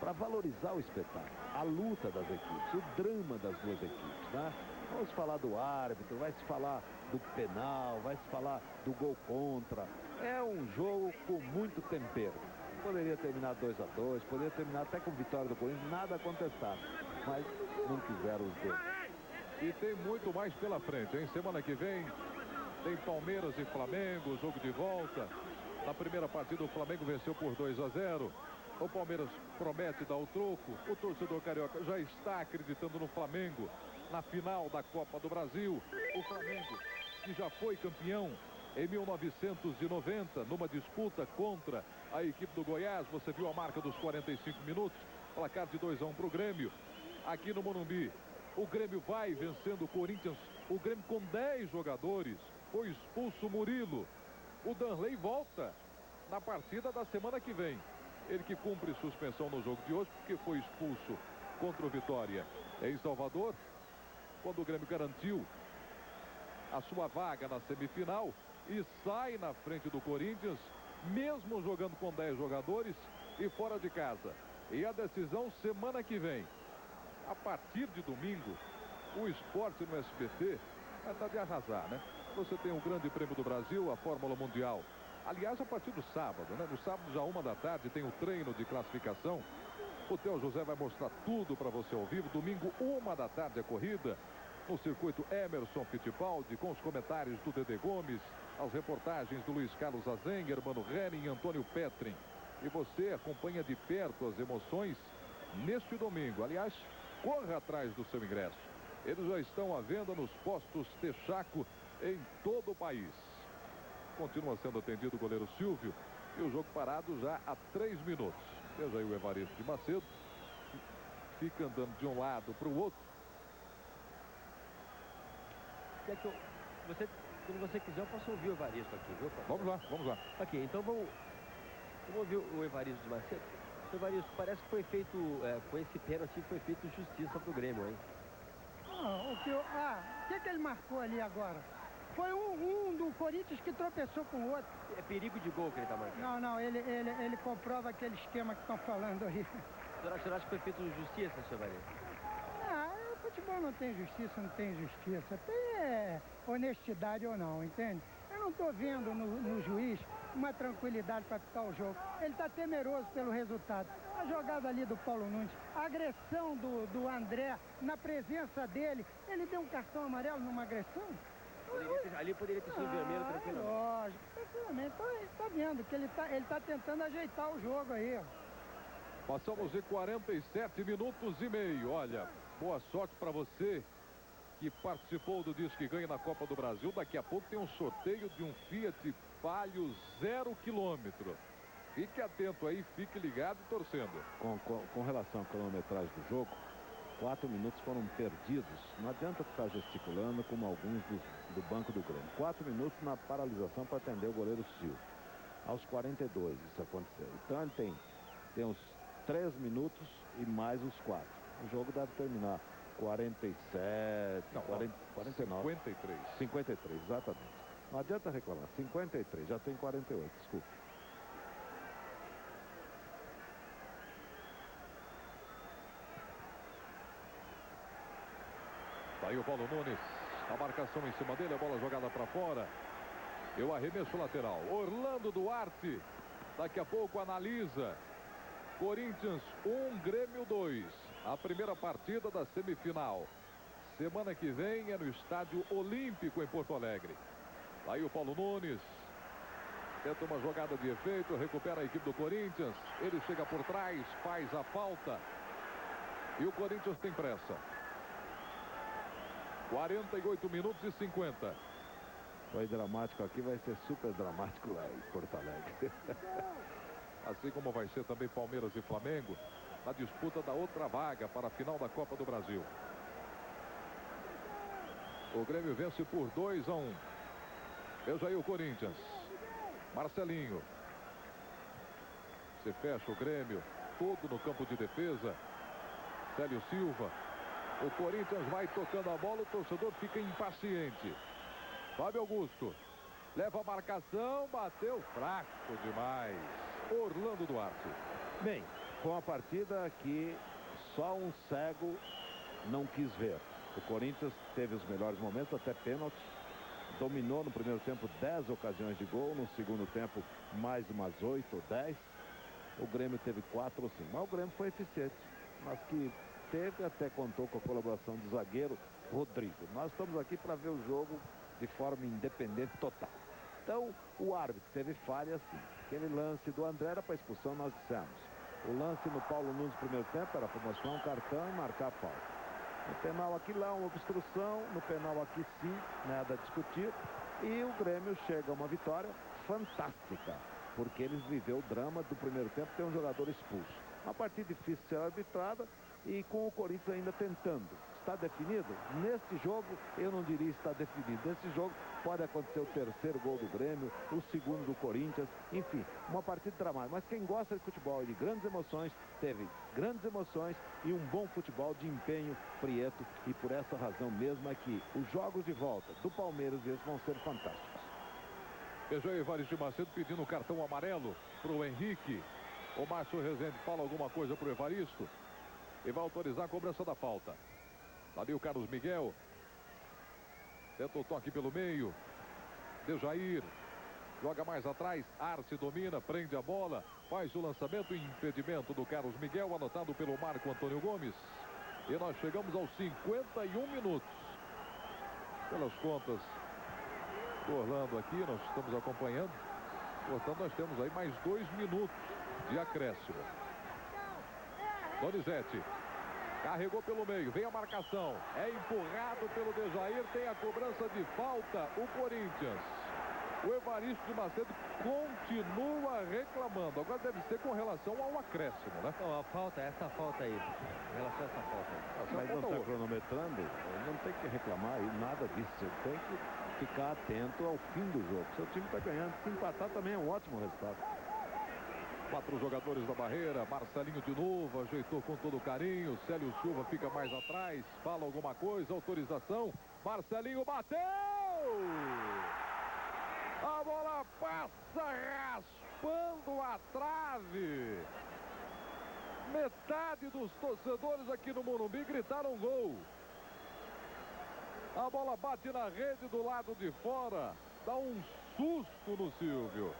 para valorizar o espetáculo, a luta das equipes, o drama das duas equipes, né? Vamos falar do árbitro, vai se falar do penal, vai se falar do gol contra. É um jogo com muito tempero. Poderia terminar 2-2, poderia terminar até com vitória do Corinthians, nada a contestar. Mas não quiseram os dois. E tem muito mais pela frente, hein? Semana que vem tem Palmeiras e Flamengo, jogo de volta. Na primeira partida o Flamengo venceu por 2-0. O Palmeiras promete dar o troco. O torcedor carioca já está acreditando no Flamengo na final da Copa do Brasil. O Flamengo, que já foi campeão em 1990, numa disputa contra a equipe do Goiás. Você viu a marca dos 45 minutos, placar de 2-1 para o Grêmio. Aqui no Morumbi, o Grêmio vai vencendo o Corinthians. O Grêmio com 10 jogadores. Foi expulso o Murilo. O Danley volta na partida da semana que vem. Ele que cumpre suspensão no jogo de hoje, porque foi expulso contra o Vitória em Salvador, quando o Grêmio garantiu a sua vaga na semifinal e sai na frente do Corinthians, mesmo jogando com 10 jogadores e fora de casa. E a decisão semana que vem. A partir de domingo, o esporte no SBT vai estar de arrasar, né? Você tem o Grande Prêmio do Brasil, a Fórmula Mundial. Aliás, a partir do sábado, né? No sábado, já 1 da tarde, tem o treino de classificação. O Theo José vai mostrar tudo para você ao vivo. Domingo, 1 da tarde, a corrida. No circuito Emerson Fittipaldi, com os comentários do Dedê Gomes, as reportagens do Luiz Carlos Azen, Hermano Henning e Antônio Petrin. E você acompanha de perto as emoções neste domingo. Aliás, corra atrás do seu ingresso. Eles já estão à venda nos postos Texaco em todo o país. Continua sendo atendido o goleiro Silvio e o jogo parado já há 3 minutos. Veja aí o Evaristo de Macedo. Fica andando de um lado para o outro. Quando você quiser, eu posso ouvir o Evaristo aqui, viu? Vamos lá, vamos lá. Ok, então vamos ouvir o Evaristo de Macedo. Evaristo, parece que foi feito, com esse pênalti, foi feito justiça pro Grêmio, hein? O que ele marcou ali agora? Foi um do Corinthians que tropeçou com o outro. É perigo de gol que ele tá marcando. Não, ele comprova aquele esquema que estão falando aí. O senhor acha que foi feito justiça, seu Evaristo? O futebol não tem justiça, não tem justiça. Tem honestidade ou não, entende? Eu não estou vendo no juiz uma tranquilidade para ficar o jogo. Ele está temeroso pelo resultado. A jogada ali do Paulo Nunes, a agressão do André, na presença dele, ele deu um cartão amarelo numa agressão? Ali poderia ter sido vermelho tranquilamente. Lógico, tranquilamente. Então ele está vendo que ele tá tentando ajeitar o jogo aí. Passamos de 47 minutos e meio. Olha, boa sorte para você que participou do Disque Ganha na Copa do Brasil. Daqui a pouco tem um sorteio de um Fiat Palio 0 km. Fique atento aí, fique ligado e torcendo. Com relação à quilometragem do jogo, 4 minutos foram perdidos. Não adianta ficar gesticulando como alguns do banco do Grêmio. 4 minutos na paralisação para atender o goleiro Silvio. Aos 42 isso aconteceu. Então ele tem uns 3 minutos e mais os 4. O jogo deve terminar 47, não, 49. 53, exatamente. Não adianta reclamar. 53, já tem 48, desculpe. Aí o Paulo Nunes, a marcação em cima dele, a bola jogada para fora. E o arremesso lateral. Orlando Duarte, daqui a pouco analisa. Corinthians 1, Grêmio 2. A primeira partida da semifinal. Semana que vem é no Estádio Olímpico em Porto Alegre. Aí o Paulo Nunes tenta uma jogada de efeito, recupera a equipe do Corinthians. Ele chega por trás, faz a falta. E o Corinthians tem pressa. 48 minutos e 50. Foi dramático aqui, vai ser super dramático lá em Porto Alegre. Assim como vai ser também Palmeiras e Flamengo na disputa da outra vaga para a final da Copa do Brasil. O Grêmio vence por 2-1. Veja aí o Corinthians. Marcelinho. Se fecha o Grêmio, todo no campo de defesa. Célio Silva. O Corinthians vai tocando a bola, o torcedor fica impaciente. Fábio Augusto. Leva a marcação, bateu fraco demais. Orlando Duarte. Bem, foi uma partida que só um cego não quis ver. O Corinthians teve os melhores momentos, até pênalti. Dominou no primeiro tempo 10 ocasiões de gol. No segundo tempo, mais umas 8 ou 10. O Grêmio teve 4 ou 5. Mas o Grêmio foi eficiente. Mas que teve, até contou com a colaboração do zagueiro Rodrigo. Nós estamos aqui para ver o jogo de forma independente total. Então, o árbitro teve falha sim. Aquele lance do André era para expulsão, nós dissemos. O lance no Paulo Nunes no primeiro tempo era para mostrar um cartão e marcar a falta. No penal aqui lá, uma obstrução. No penal aqui sim, nada a discutir. E o Grêmio chega a uma vitória fantástica, porque eles viveu o drama do primeiro tempo, tem um jogador expulso. Uma partida difícil de ser arbitrada e com o Corinthians ainda tentando. Está definido? Neste jogo, eu não diria está definido. Neste jogo pode acontecer o terceiro gol do Grêmio, o segundo do Corinthians, enfim, uma partida dramática. Mas quem gosta de futebol e de grandes emoções, teve grandes emoções e um bom futebol de empenho, Prieto, e por essa razão mesmo é que os jogos de volta do Palmeiras eles vão ser fantásticos. Veja aí, Evaristo Macedo pedindo um cartão amarelo para o Henrique. O Márcio Rezende fala alguma coisa para o Evaristo e vai autorizar a cobrança da falta. Ali o Carlos Miguel. Tenta o toque pelo meio. Dejair. Joga mais atrás. Arce domina, prende a bola. Faz o lançamento. Impedimento do Carlos Miguel, anotado pelo Marco Antônio Gomes. E nós chegamos aos 51 minutos. Pelas contas do Orlando aqui, nós estamos acompanhando. Portanto, nós temos aí mais 2 minutos de acréscimo. Donizete. Carregou pelo meio, vem a marcação. É empurrado pelo Dejair, tem a cobrança de falta, o Corinthians. O Evaristo de Macedo continua reclamando. Agora deve ser com relação ao acréscimo, né? Não, a falta, essa falta aí. Em relação a essa falta aí. Mas não está cronometrando, não tem que reclamar e nada disso. Você tem que ficar atento ao fim do jogo. Seu time está ganhando, se empatar também é um ótimo resultado. 4 jogadores da barreira. Marcelinho de novo, ajeitou com todo carinho. Célio Silva fica mais atrás, fala alguma coisa, autorização. Marcelinho bateu! A bola passa raspando a trave. Metade dos torcedores aqui no Morumbi gritaram gol. A bola bate na rede do lado de fora. Dá um susto no Silvio.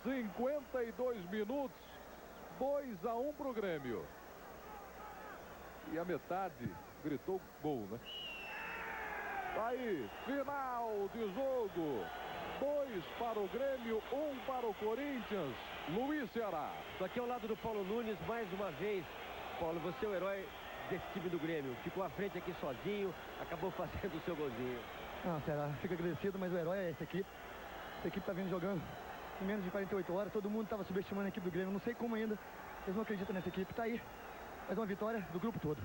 52 minutos, 2-1 para o Grêmio. E a metade gritou gol, né? Aí, final de jogo. 2 para o Grêmio, 1 para o Corinthians. Luiz Ceará. Isso aqui é o lado do Paulo Nunes, mais uma vez. Paulo, você é o herói desse time do Grêmio. Ficou à frente aqui sozinho, acabou fazendo o seu golzinho. Não, Ceará, fico agradecido, mas o herói é esse aqui. Essa equipe tá vindo jogando em menos de 48 horas. Todo mundo estava subestimando a equipe do Grêmio. Não sei como ainda eles não acreditam nessa equipe. Tá aí. Mais uma vitória do grupo todo.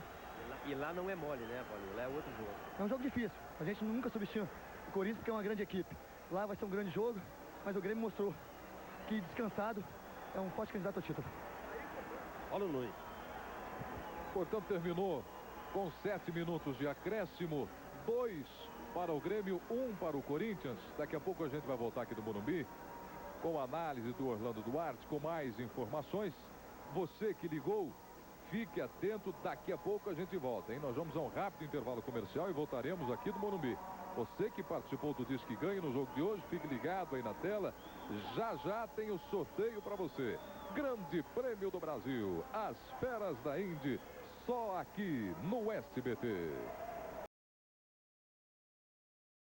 E lá não é mole, né, Paulinho? Lá é outro jogo. É um jogo difícil. A gente nunca subestima o Corinthians porque é uma grande equipe. Lá vai ser um grande jogo, mas o Grêmio mostrou que descansado é um forte candidato ao título. Olha o Nunes. Portanto, terminou com 7 minutos de acréscimo. 2 para o Grêmio, 1 para o Corinthians. Daqui a pouco a gente vai voltar aqui do Morumbi com a análise do Orlando Duarte, com mais informações. Você que ligou, fique atento, daqui a pouco a gente volta, hein? Nós vamos a um rápido intervalo comercial e voltaremos aqui do Morumbi. Você que participou do Disque Ganhe no jogo de hoje, fique ligado aí na tela. Já já tem o sorteio para você. Grande Prêmio do Brasil, as Feras da Indy, só aqui no SBT.